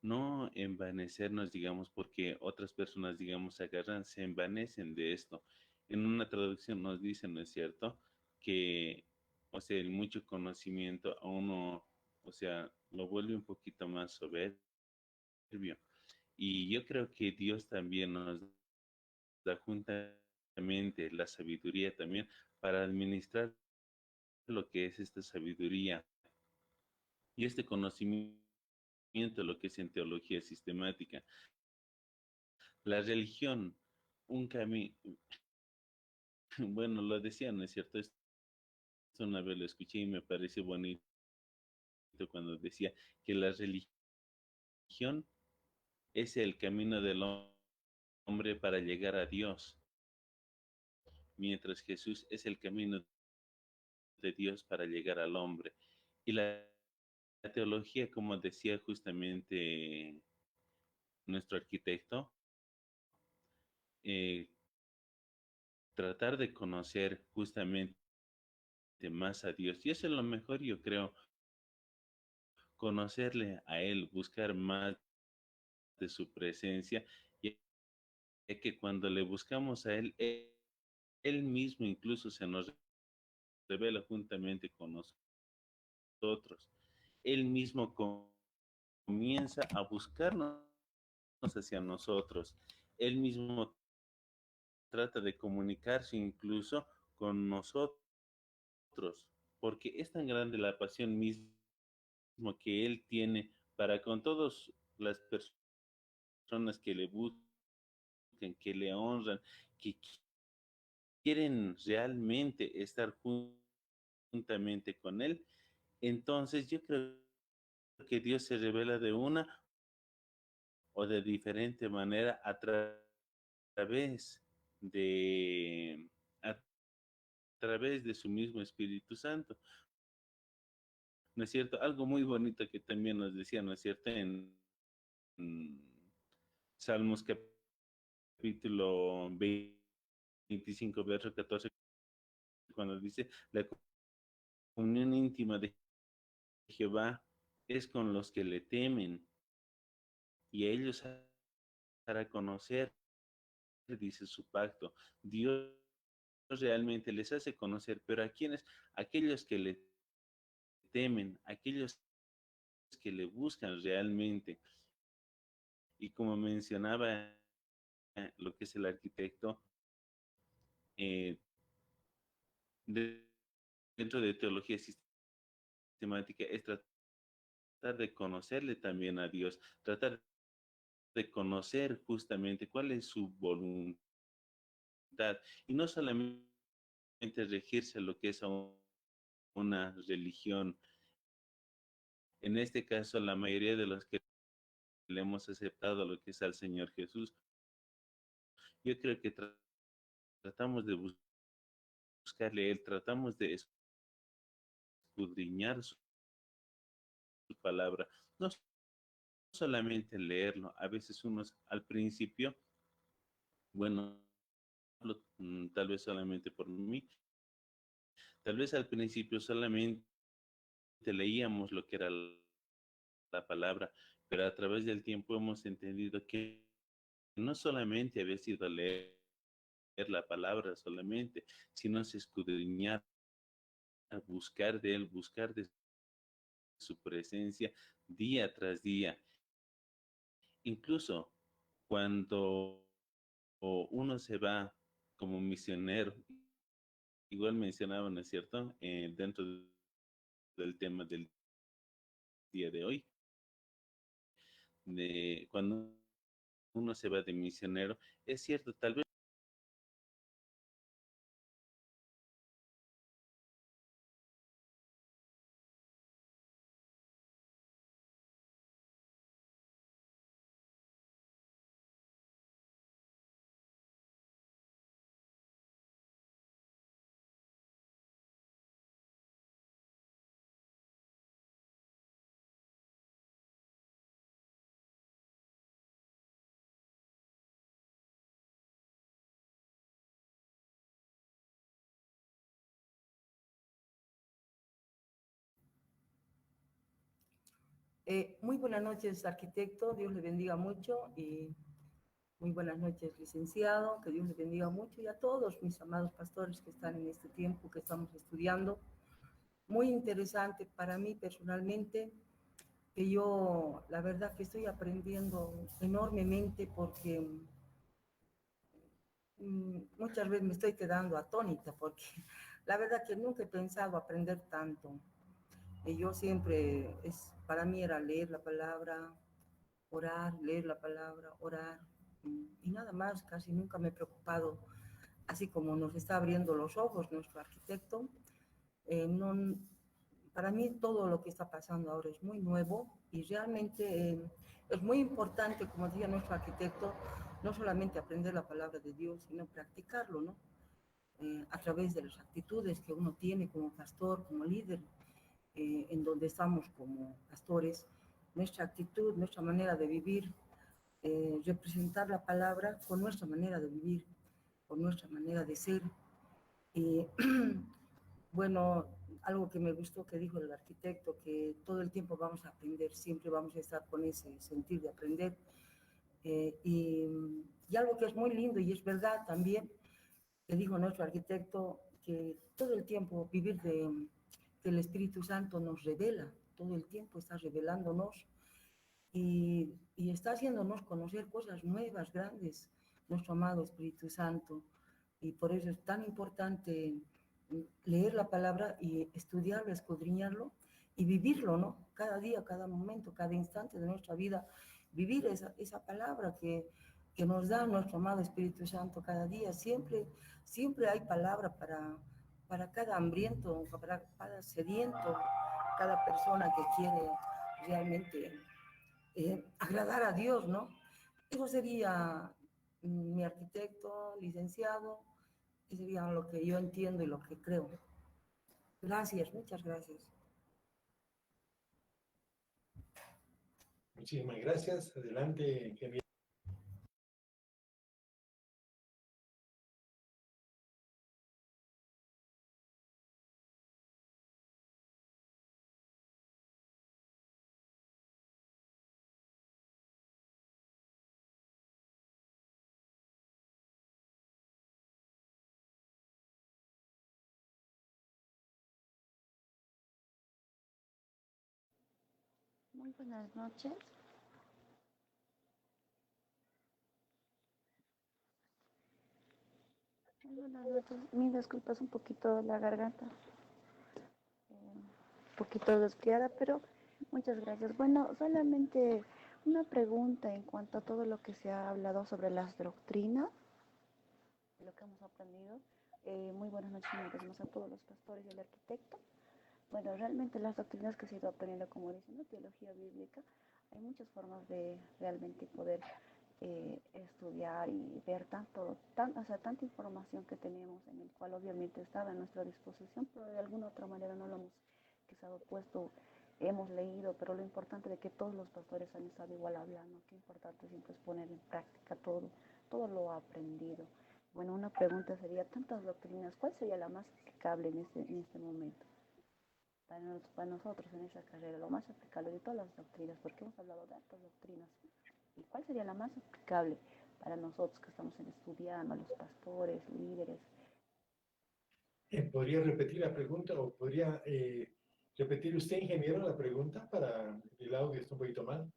no envanecernos, digamos, porque otras personas, digamos, se agarran, se envanecen de esto. En una traducción nos dice, ¿no es cierto?, que, o sea, el mucho conocimiento a uno, o sea, lo vuelve un poquito más soberbio. Y yo creo que Dios también nos da juntamente la sabiduría también para administrar lo que es esta sabiduría y este conocimiento, lo que es en teología sistemática. La religión, un camino, bueno, lo decía, ¿no es cierto? Esto una vez lo escuché y me parece bonito cuando decía que la religión es el camino del hombre para llegar a Dios, mientras Jesús es el camino de Dios para llegar al hombre. Y la teología, como decía justamente nuestro arquitecto, eh, tratar de conocer justamente más a Dios. Y eso es lo mejor, yo creo, conocerle a Él, buscar más de su presencia, y que cuando le buscamos a Él, Él mismo incluso se nos revela juntamente con nosotros. Él mismo comienza a buscarnos hacia nosotros. Él mismo trata de comunicarse incluso con nosotros, porque es tan grande la pasión misma que Él tiene para con todas las personas que le buscan, que le honran, que quieren realmente estar juntamente con Él. Entonces yo creo que Dios se revela de una o de diferente manera a través de, a través de su mismo Espíritu Santo. ¿No es cierto? Algo muy bonito que también nos decía, ¿no es cierto? En Salmos capítulo 25, verso 14, cuando dice, la comunión íntima de Jehová es con los que le temen y a ellos hará conocer, dice su pacto. Dios realmente les hace conocer, pero ¿a quiénes? Aquellos que le temen, aquellos que le buscan realmente. Y como mencionaba lo que es el arquitecto, eh, de- dentro de teología sistemática es tratar de conocerle también a Dios, tratar de conocer justamente cuál es su voluntad y no solamente regirse a lo que es una religión. En este caso, la mayoría de los que le hemos aceptado lo que es al Señor Jesús, yo creo que tratamos de buscarle Él, tratamos de escudriñar su palabra, no solamente leerlo, a veces unos al principio, bueno, tal vez solamente por mí, tal vez al principio solamente leíamos lo que era la palabra, pero a través del tiempo hemos entendido que no solamente había sido leer la palabra solamente, sino escudriñar, buscar de Él, buscar de su presencia día tras día. Incluso cuando uno se va como misionero, igual mencionaban, ¿no es cierto? Dentro del tema del día de hoy, de cuando uno se va de misionero, es cierto, tal vez Muy buenas noches, arquitecto. Dios le bendiga mucho. Y muy buenas noches, licenciado. Que Dios le bendiga mucho. Y a todos mis amados pastores que están en este tiempo que estamos estudiando. Muy interesante para mí personalmente, que yo, la verdad que estoy aprendiendo enormemente porque muchas veces me estoy quedando atónita porque la verdad que nunca he pensado aprender tanto. Y yo siempre, para mí era leer la palabra, orar, leer la palabra, orar, y nada más, casi nunca me he preocupado, así como nos está abriendo los ojos nuestro arquitecto. No, para mí todo lo que está pasando ahora es muy nuevo y realmente es muy importante, como decía nuestro arquitecto, no solamente aprender la palabra de Dios, sino practicarlo, ¿no? A través de las actitudes que uno tiene como pastor, como líder, en donde estamos como pastores, nuestra actitud, nuestra manera de vivir, representar la palabra con nuestra manera de vivir, con nuestra manera de ser. Y bueno, algo que me gustó que dijo el arquitecto, que todo el tiempo vamos a aprender, siempre vamos a estar con ese sentir de aprender. Y algo que es muy lindo y es verdad también, que dijo nuestro arquitecto, que todo el tiempo vivir que el Espíritu Santo nos revela, todo el tiempo está revelándonos y está haciéndonos conocer cosas nuevas, grandes, nuestro amado Espíritu Santo. Y por eso es tan importante leer la palabra y estudiarlo, escudriñarlo y vivirlo, ¿no? Cada día, cada momento, cada instante de nuestra vida, vivir esa palabra que nos da nuestro amado Espíritu Santo cada día. Siempre hay palabra para cada hambriento, para cada sediento, cada persona que quiere realmente agradar a Dios, ¿no? Eso sería mi arquitecto, licenciado. sería lo que yo entiendo y lo que creo. Gracias, muchas gracias. Muchísimas gracias. Adelante, ingeniero. Muy buenas noches. Muy buenas noches. Mis disculpas, un poquito la garganta, un poquito resfriada, pero muchas gracias. Bueno, solamente una pregunta en cuanto a todo lo que se ha hablado sobre las doctrinas, lo que hemos aprendido. Muy buenas noches una vez más a todos los pastores y al arquitecto. Bueno, realmente las doctrinas que se ha ido aprendiendo, como dicen, ¿no? Teología bíblica, hay muchas formas de realmente poder estudiar y ver o sea, tanta información que tenemos, en el cual obviamente estaba a nuestra disposición, pero de alguna otra manera no lo hemos quizás puesto, hemos leído, pero lo importante de que todos los pastores han estado igual hablando, qué importante siempre es poner en práctica todo lo aprendido. Bueno, una pregunta sería, tantas doctrinas, ¿cuál sería la más aplicable en este momento? Para nosotros en esa carrera, lo más aplicable de todas las doctrinas, porque hemos hablado de tantas doctrinas, ¿y cuál sería la más aplicable para nosotros que estamos estudiando, a los pastores, líderes? ¿Podría repetir la pregunta o podría repetir usted, ingeniero, la pregunta para el audio está un poquito mal?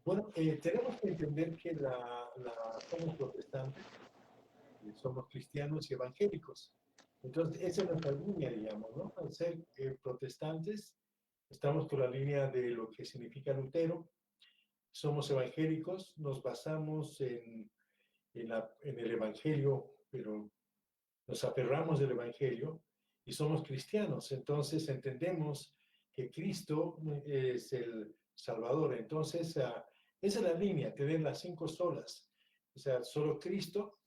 Bueno, tenemos que entender que somos protestantes, somos cristianos y evangélicos. Entonces, esa es nuestra línea, digamos, ¿no? Al ser protestantes, estamos por la línea de lo que significa Lutero. Somos evangélicos, nos basamos en el Evangelio, pero nos aferramos del Evangelio y somos cristianos. Entonces, entendemos que Cristo es el Salvador. Entonces, esa es la línea, tener las 5 solas. O sea, solo Cristo,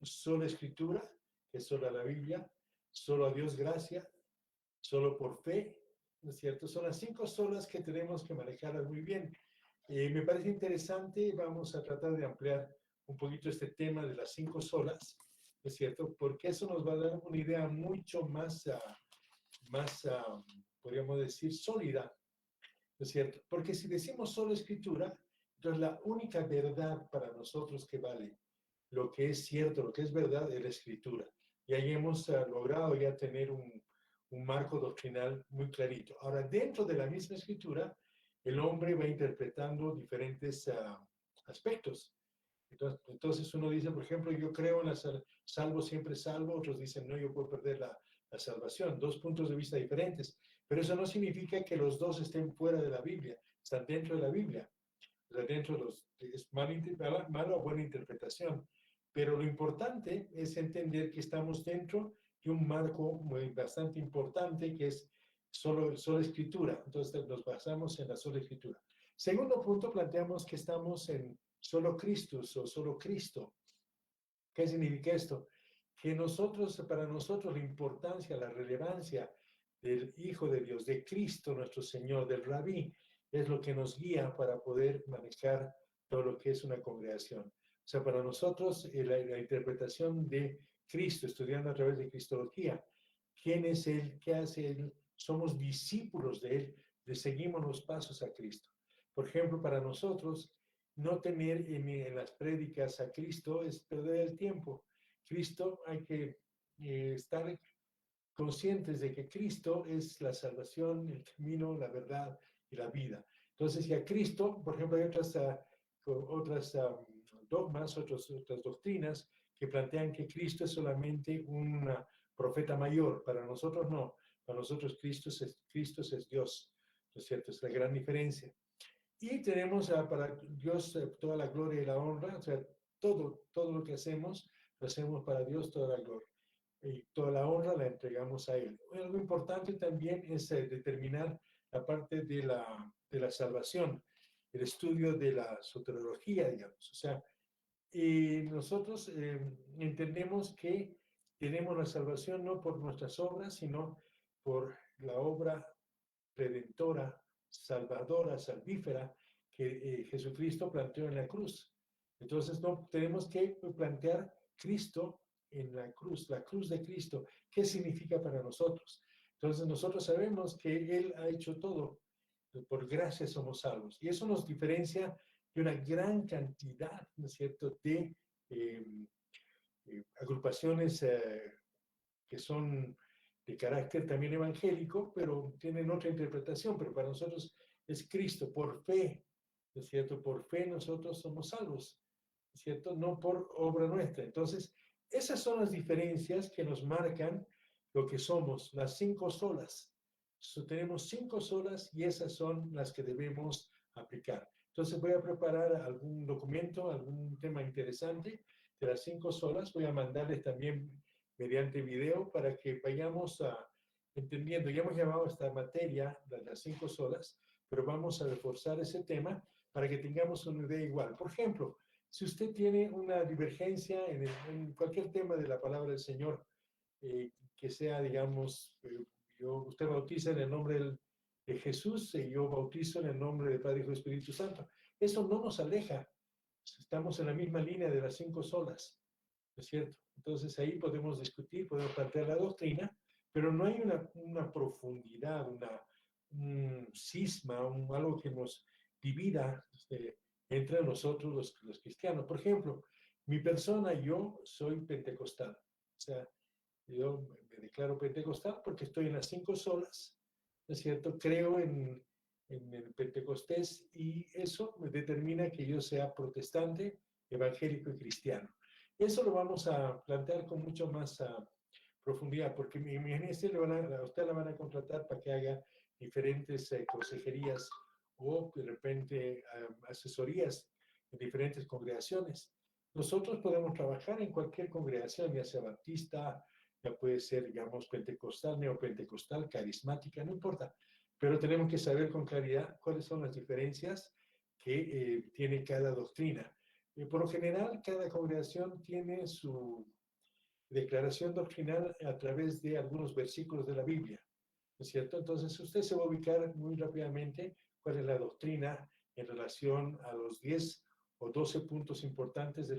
sola Escritura, que es sola la Biblia, solo a Dios gracia, solo por fe, ¿no es cierto? Son las 5 solas que tenemos que manejarlas muy bien. Me parece interesante, vamos a tratar de ampliar un poquito este tema de las 5 solas, ¿no es cierto? Porque eso nos va a dar una idea mucho más, podríamos decir, sólida, ¿no es cierto? Porque si decimos solo Escritura, entonces la única verdad para nosotros que vale, lo que es cierto, lo que es verdad, es la Escritura. Y ahí hemos logrado ya tener un marco doctrinal muy clarito. Ahora, dentro de la misma Escritura, el hombre va interpretando diferentes aspectos. Entonces uno dice, por ejemplo, yo creo en la salvo, siempre salvo, otros dicen, no, yo puedo perder la salvación. 2 puntos de vista diferentes. Pero eso no significa que los dos estén fuera de la Biblia, están dentro de la Biblia. O sea, dentro de es mala o buena interpretación. Pero lo importante es entender que estamos dentro de un marco bastante importante que es solo escritura. Entonces nos basamos en la sola escritura. Segundo punto, planteamos que estamos en solo Cristo o solo Cristo. ¿Qué significa esto? Que para nosotros la importancia, la relevancia del Hijo de Dios, de Cristo nuestro Señor, del Rabí, es lo que nos guía para poder manejar todo lo que es una congregación. O sea, para nosotros la interpretación de Cristo, estudiando a través de Cristología, ¿quién es Él? ¿Qué hace Él? Somos discípulos de Él, le seguimos los pasos a Cristo. Por ejemplo, para nosotros, no tener en las prédicas a Cristo es perder el tiempo. Cristo, hay que estar conscientes de que Cristo es la salvación, el camino, la verdad y la vida. Entonces, si a Cristo, por ejemplo, hay otras dogmas, otras doctrinas que plantean que Cristo es solamente un profeta mayor. Para nosotros no. Para nosotros Cristo es Dios. ¿No es cierto? Es la gran diferencia. Y tenemos para Dios toda la gloria y la honra, o sea, todo lo que hacemos lo hacemos para Dios toda la gloria. Y toda la honra la entregamos a Él. Algo importante también es determinar la parte de la salvación, el estudio de la soteriología, digamos. O sea, nosotros entendemos que tenemos la salvación no por nuestras obras, sino por la obra redentora, salvadora, salvífera que Jesucristo planteó en la cruz. Entonces, no tenemos que plantear Cristo en la cruz de Cristo. ¿Qué significa para nosotros? Entonces, nosotros sabemos que Él ha hecho todo. Por gracia somos salvos. Y eso nos diferencia de una gran cantidad, ¿no es cierto?, de agrupaciones que son de carácter también evangélico, pero tienen otra interpretación, pero para nosotros es Cristo, por fe, ¿no es cierto? Por fe nosotros somos salvos, ¿no es cierto? No por obra nuestra. Entonces, esas son las diferencias que nos marcan lo que somos, las 5 solas. Tenemos 5 solas y esas son las que debemos aplicar. Entonces voy a preparar algún documento, algún tema interesante de las 5 solas. Voy a mandarles también mediante video para que vayamos entendiendo. Ya hemos llamado esta materia las 5 solas, pero vamos a reforzar ese tema para que tengamos una idea igual. Por ejemplo, si usted tiene una divergencia en cualquier tema de la palabra del Señor, que sea, digamos, usted bautiza en el nombre de Jesús y yo bautizo en el nombre del Padre, Hijo y Espíritu Santo. Eso no nos aleja. Estamos en la misma línea de las 5 solas, ¿no es cierto? Entonces ahí podemos discutir, podemos plantear la doctrina, pero no hay una profundidad, un cisma, algo que nos divida entre nosotros los cristianos. Por ejemplo, mi persona, yo soy pentecostal. O sea, yo me declaro pentecostal porque estoy en las 5 solas, ¿no es cierto? Creo en el Pentecostés y eso me determina que yo sea protestante, evangélico y cristiano. Eso lo vamos a plantear con mucho más profundidad, porque imagínense, a usted la van a contratar para que haga diferentes consejerías o de repente asesorías en diferentes congregaciones. Nosotros podemos trabajar en cualquier congregación, ya sea baptista, ya puede ser, digamos, pentecostal, neopentecostal, carismática, no importa. Pero tenemos que saber con claridad cuáles son las diferencias que tiene cada doctrina. Por lo general, cada congregación tiene su declaración doctrinal a través de algunos versículos de la Biblia, ¿no es cierto? Entonces, usted se va a ubicar muy rápidamente cuál es la doctrina en relación a los 10 o 12 puntos importantes de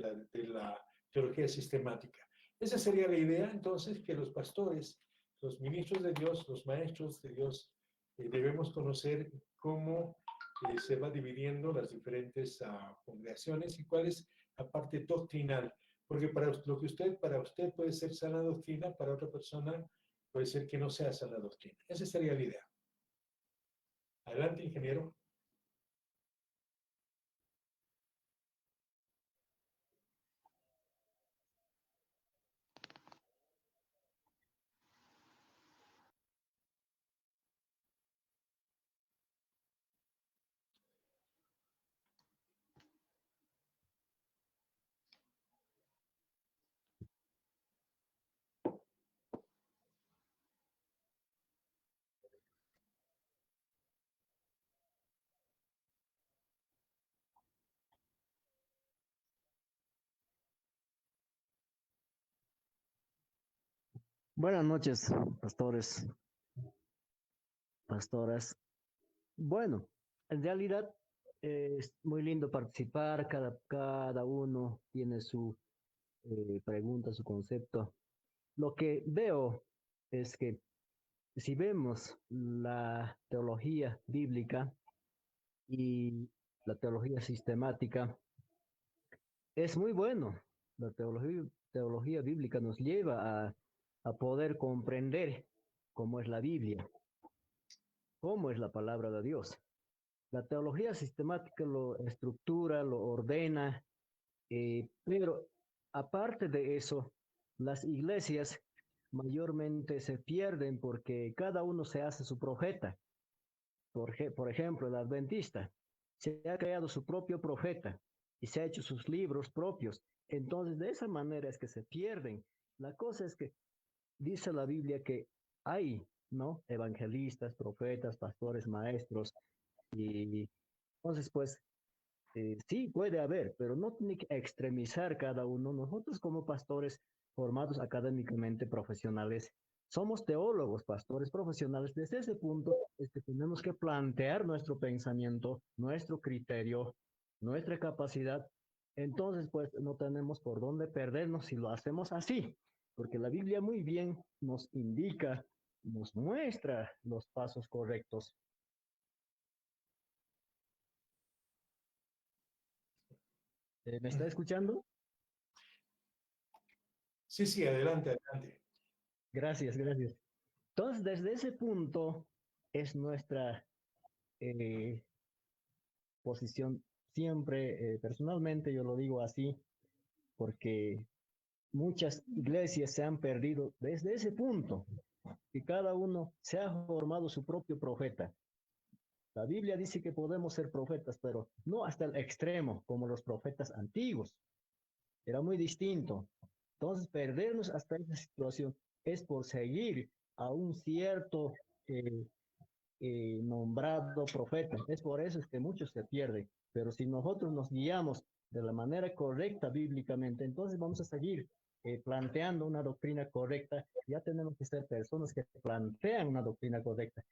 la teología sistemática. Esa sería la idea, entonces, que los pastores, los ministros de Dios, los maestros de Dios, debemos conocer cómo se va dividiendo las diferentes congregaciones y cuál es la parte doctrinal. Porque para usted puede ser sana doctrina, para otra persona puede ser que no sea sana doctrina. Esa sería la idea. Adelante, ingeniero. Buenas noches, pastores, pastoras. Bueno, en realidad es muy lindo participar, cada uno tiene su pregunta, su concepto. Lo que veo es que si vemos la teología bíblica y la teología sistemática, es muy bueno. La teología bíblica nos lleva a poder comprender cómo es la Biblia, cómo es la palabra de Dios. La teología sistemática lo estructura, lo ordena, pero aparte de eso, las iglesias mayormente se pierden porque cada uno se hace su profeta. Por ejemplo, el adventista se ha creado su propio profeta y se ha hecho sus libros propios. Entonces, de esa manera es que se pierden. La cosa es que dice la Biblia que hay, ¿no? Evangelistas, profetas, pastores, maestros, y entonces, pues, sí, puede haber, pero no tiene que extremizar cada uno. Nosotros como pastores formados académicamente profesionales, somos teólogos, pastores profesionales. Desde ese punto es que tenemos que plantear nuestro pensamiento, nuestro criterio, nuestra capacidad. Entonces, pues no tenemos por dónde perdernos si lo hacemos así, porque la Biblia muy bien nos indica, nos muestra los pasos correctos. ¿Me está escuchando? Sí, sí, adelante, adelante. Gracias, gracias. Entonces, desde ese punto es nuestra eh, posición siempre, personalmente yo lo digo así, porque muchas iglesias se han perdido desde ese punto, que cada uno se ha formado su propio profeta. La Biblia dice que podemos ser profetas, pero no hasta el extremo, como los profetas antiguos. Era muy distinto. Entonces, perdernos hasta esa situación es por seguir a un cierto nombrado profeta. Es por eso es que muchos se pierden. Pero si nosotros nos guiamos de la manera correcta bíblicamente, entonces vamos a seguir planteando una doctrina correcta. Ya tenemos que ser personas que plantean una doctrina correcta.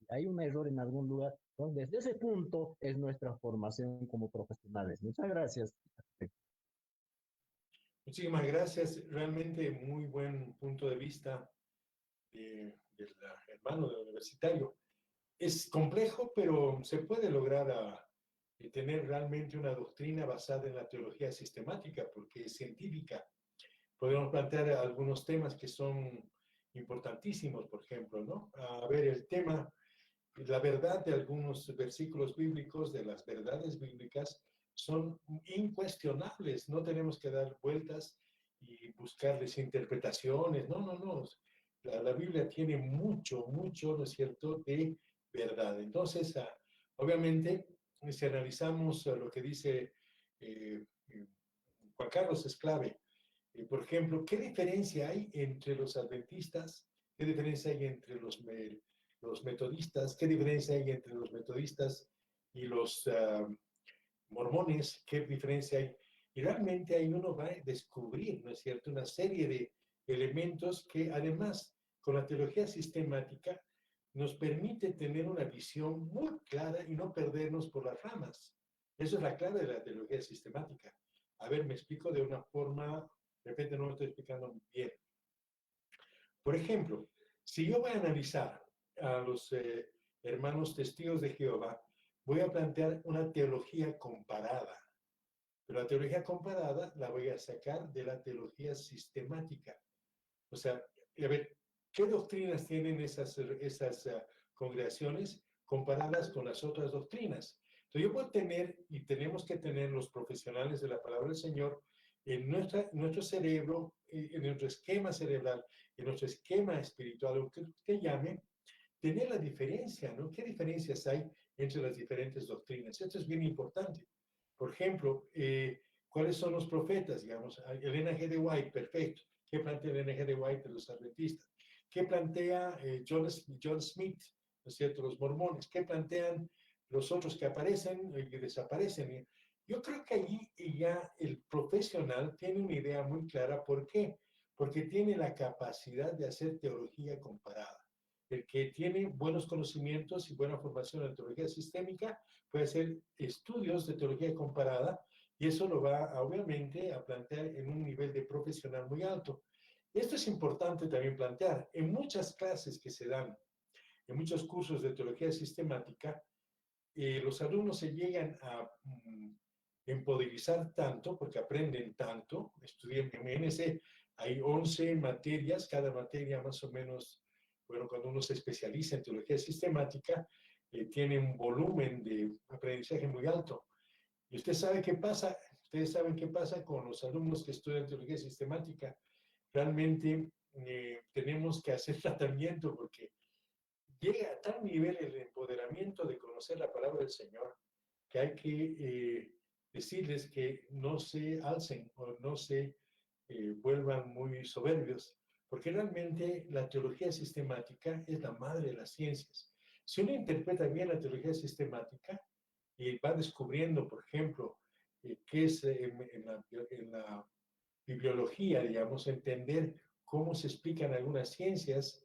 Hay un error en algún lugar. Entonces, desde ese punto es nuestra formación como profesionales. Muchas gracias. Muchísimas gracias. Realmente muy buen punto de vista del hermano del universitario. Es complejo, pero se puede lograr tener realmente una doctrina basada en la teología sistemática, porque es científica. Podemos plantear algunos temas que son importantísimos, por ejemplo, ¿no? A ver, el tema, la verdad de algunos versículos bíblicos, de las verdades bíblicas, son incuestionables. No tenemos que dar vueltas y buscarles interpretaciones. No, no, no. La Biblia tiene mucho, mucho, ¿no es cierto?, de verdad. Entonces, obviamente, si analizamos lo que dice Juan Carlos es clave. Por ejemplo, ¿qué diferencia hay entre los adventistas? ¿Qué diferencia hay entre los metodistas? ¿Qué diferencia hay entre los metodistas y los mormones? ¿Qué diferencia hay? Y realmente ahí uno va a descubrir, ¿no es cierto?, una serie de elementos que además con la teología sistemática nos permite tener una visión muy clara y no perdernos por las ramas. Eso es la clave de la teología sistemática. A ver, me explico de una forma, de repente no lo estoy explicando bien. Por ejemplo, si yo voy a analizar a los hermanos testigos de Jehová, voy a plantear una teología comparada. Pero la teología comparada la voy a sacar de la teología sistemática. O sea, a ver, ¿qué doctrinas tienen esas congregaciones comparadas con las otras doctrinas? Entonces yo puedo tener, y tenemos que tener los profesionales de la palabra del Señor en nuestro cerebro, en nuestro esquema cerebral, en nuestro esquema espiritual, lo que usted llame, tener la diferencia, ¿no? ¿Qué diferencias hay entre las diferentes doctrinas? Esto es bien importante. Por ejemplo, ¿cuáles son los profetas? Digamos, Elena G. de White, perfecto. ¿Qué plantea Elena G. de White de los adventistas? ¿Qué plantea John Smith, ¿no es cierto?, los mormones? ¿Qué plantean los otros que aparecen y que desaparecen? Yo creo que allí ya el profesional tiene una idea muy clara. ¿Por qué? Porque tiene la capacidad de hacer teología comparada. El que tiene buenos conocimientos y buena formación en teología sistémica puede hacer estudios de teología comparada y eso lo va, obviamente, a plantear en un nivel de profesional muy alto. Esto es importante también plantear. En muchas clases que se dan, en muchos cursos de teología sistemática, los alumnos se llegan a empoderizar tanto, porque aprenden tanto, estudian en MNC, hay 11 materias, cada materia más o menos, bueno, cuando uno se especializa en teología sistemática, tiene un volumen de aprendizaje muy alto. Y usted sabe qué pasa, ustedes saben qué pasa con los alumnos que estudian teología sistemática. Realmente tenemos que hacer tratamiento porque llega a tal nivel el empoderamiento de conocer la palabra del Señor que hay que decirles que no se alcen o no se vuelvan muy soberbios, porque realmente la teología sistemática es la madre de las ciencias. Si uno interpreta bien la teología sistemática y va descubriendo, por ejemplo, qué es en la bibliología, digamos, entender cómo se explican algunas ciencias,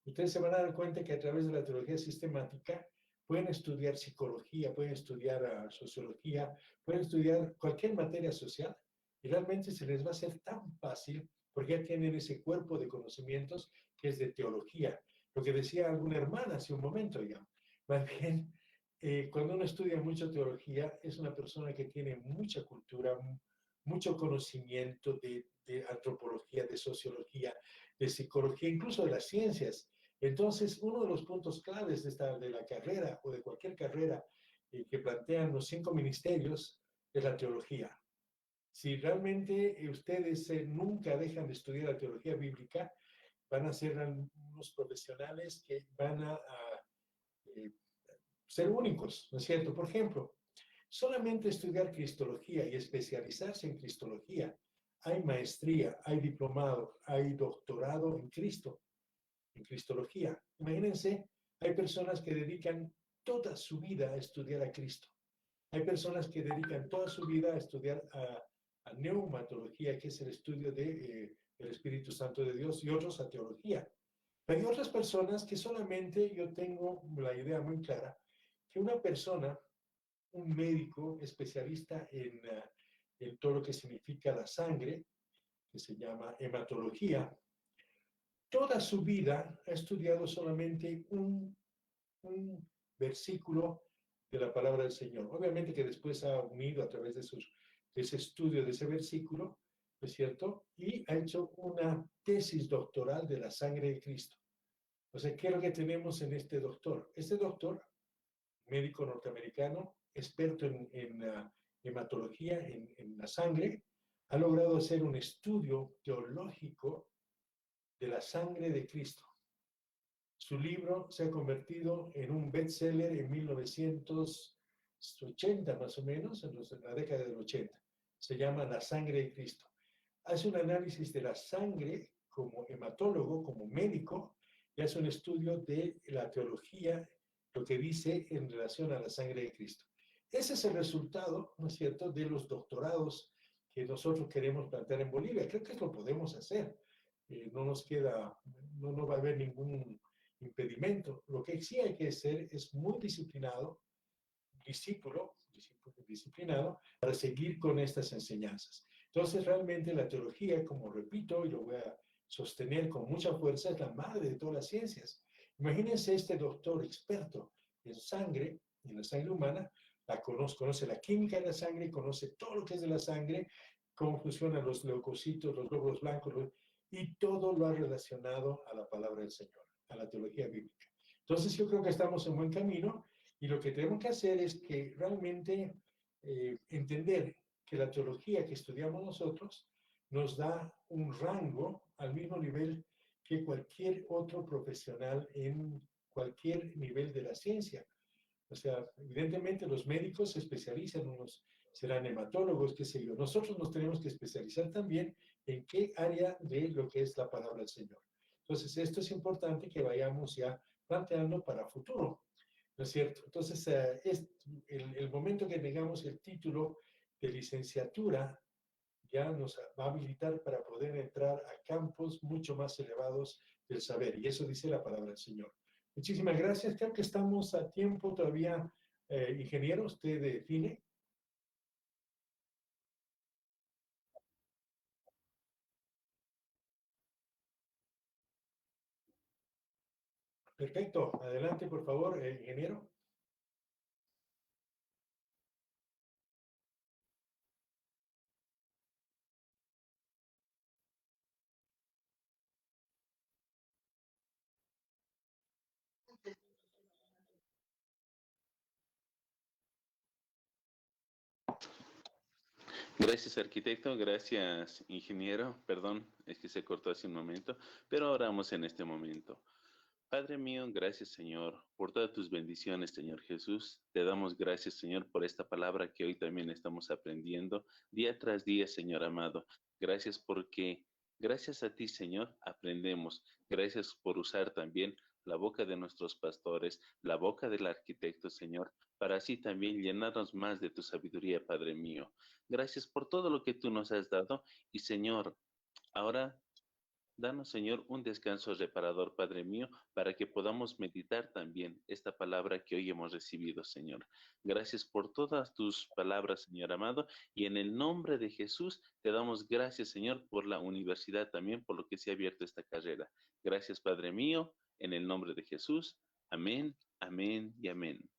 ustedes se van a dar cuenta que a través de la teología sistemática pueden estudiar psicología, pueden estudiar sociología, pueden estudiar cualquier materia social y realmente se les va a hacer tan fácil porque ya tienen ese cuerpo de conocimientos que es de teología. Lo que decía alguna hermana hace un momento, digamos. Más bien, cuando uno estudia mucho teología, es una persona que tiene mucha cultura, mucho conocimiento de antropología, de sociología, de psicología, incluso de las ciencias. Entonces, uno de los puntos claves de la carrera o de cualquier carrera que plantean los 5 ministerios es la teología. Si realmente ustedes nunca dejan de estudiar la teología bíblica, van a ser unos profesionales que van a eh, ser únicos, ¿no es cierto? Por ejemplo, solamente estudiar cristología y especializarse en cristología, hay maestría, hay diplomado, hay doctorado en Cristo, en cristología. Imagínense, hay personas que dedican toda su vida a estudiar a Cristo. Hay personas que dedican toda su vida a estudiar a neumatología, que es el estudio del Espíritu Santo de Dios, y otros a teología. Hay otras personas que solamente yo tengo la idea muy clara, que una persona, un médico especialista en todo lo que significa la sangre, que se llama hematología, toda su vida ha estudiado solamente un versículo de la palabra del Señor. Obviamente que después ha unido a través de ese estudio de ese versículo, ¿no es cierto? Y ha hecho una tesis doctoral de la sangre de Cristo. O sea, ¿qué es lo que tenemos en este doctor? Este doctor, médico norteamericano, experto en hematología, en la sangre, ha logrado hacer un estudio teológico de la sangre de Cristo. Su libro se ha convertido en un bestseller en 1980 más o menos, en la década del 80. Se llama La sangre de Cristo. Hace un análisis de la sangre como hematólogo, como médico, y hace un estudio de la teología, lo que dice en relación a la sangre de Cristo. Ese es el resultado, ¿no es cierto?, de los doctorados que nosotros queremos plantear en Bolivia. Creo que lo podemos hacer. No nos queda, no va a haber ningún impedimento. Lo que sí hay que hacer es muy disciplinado, disciplinado, para seguir con estas enseñanzas. Entonces, realmente la teología, como repito, y lo voy a sostener con mucha fuerza, es la madre de todas las ciencias. Imagínense este doctor experto en sangre, en la sangre humana, conoce la química de la sangre, conoce todo lo que es de la sangre, cómo funcionan los leucocitos, los glóbulos blancos, y todo lo ha relacionado a la palabra del Señor, a la teología bíblica. Entonces, yo creo que estamos en buen camino y lo que tenemos que hacer es que realmente entender que la teología que estudiamos nosotros nos da un rango al mismo nivel que cualquier otro profesional en cualquier nivel de la ciencia. O sea, evidentemente los médicos se especializan, unos serán hematólogos, qué sé yo. Nosotros nos tenemos que especializar también en qué área de lo que es la palabra del Señor. Entonces, esto es importante que vayamos ya planteando para futuro, ¿no es cierto? Entonces, es el momento que tengamos el título de licenciatura ya nos va a habilitar para poder entrar a campos mucho más elevados del saber. Y eso dice la palabra del Señor. Muchísimas gracias. Creo que estamos a tiempo todavía. Ingeniero, usted define. Perfecto. Adelante, por favor, ingeniero. Gracias, arquitecto. Gracias, ingeniero. Perdón, es que se cortó hace un momento, pero ahora vamos en este momento. Padre mío, gracias Señor por todas tus bendiciones, Señor Jesús. Te damos gracias, Señor, por esta palabra que hoy también estamos aprendiendo día tras día, Señor amado. Gracias porque, gracias a ti, Señor, aprendemos. Gracias por usar también la boca de nuestros pastores, la boca del arquitecto, Señor, para así también llenarnos más de tu sabiduría, Padre mío. Gracias por todo lo que tú nos has dado y, Señor, ahora danos, Señor, un descanso reparador, Padre mío, para que podamos meditar también esta palabra que hoy hemos recibido, Señor. Gracias por todas tus palabras, Señor amado, y en el nombre de Jesús te damos gracias, Señor, por la universidad también, por lo que se ha abierto esta carrera. Gracias, Padre mío, en el nombre de Jesús. Amén, amén y amén.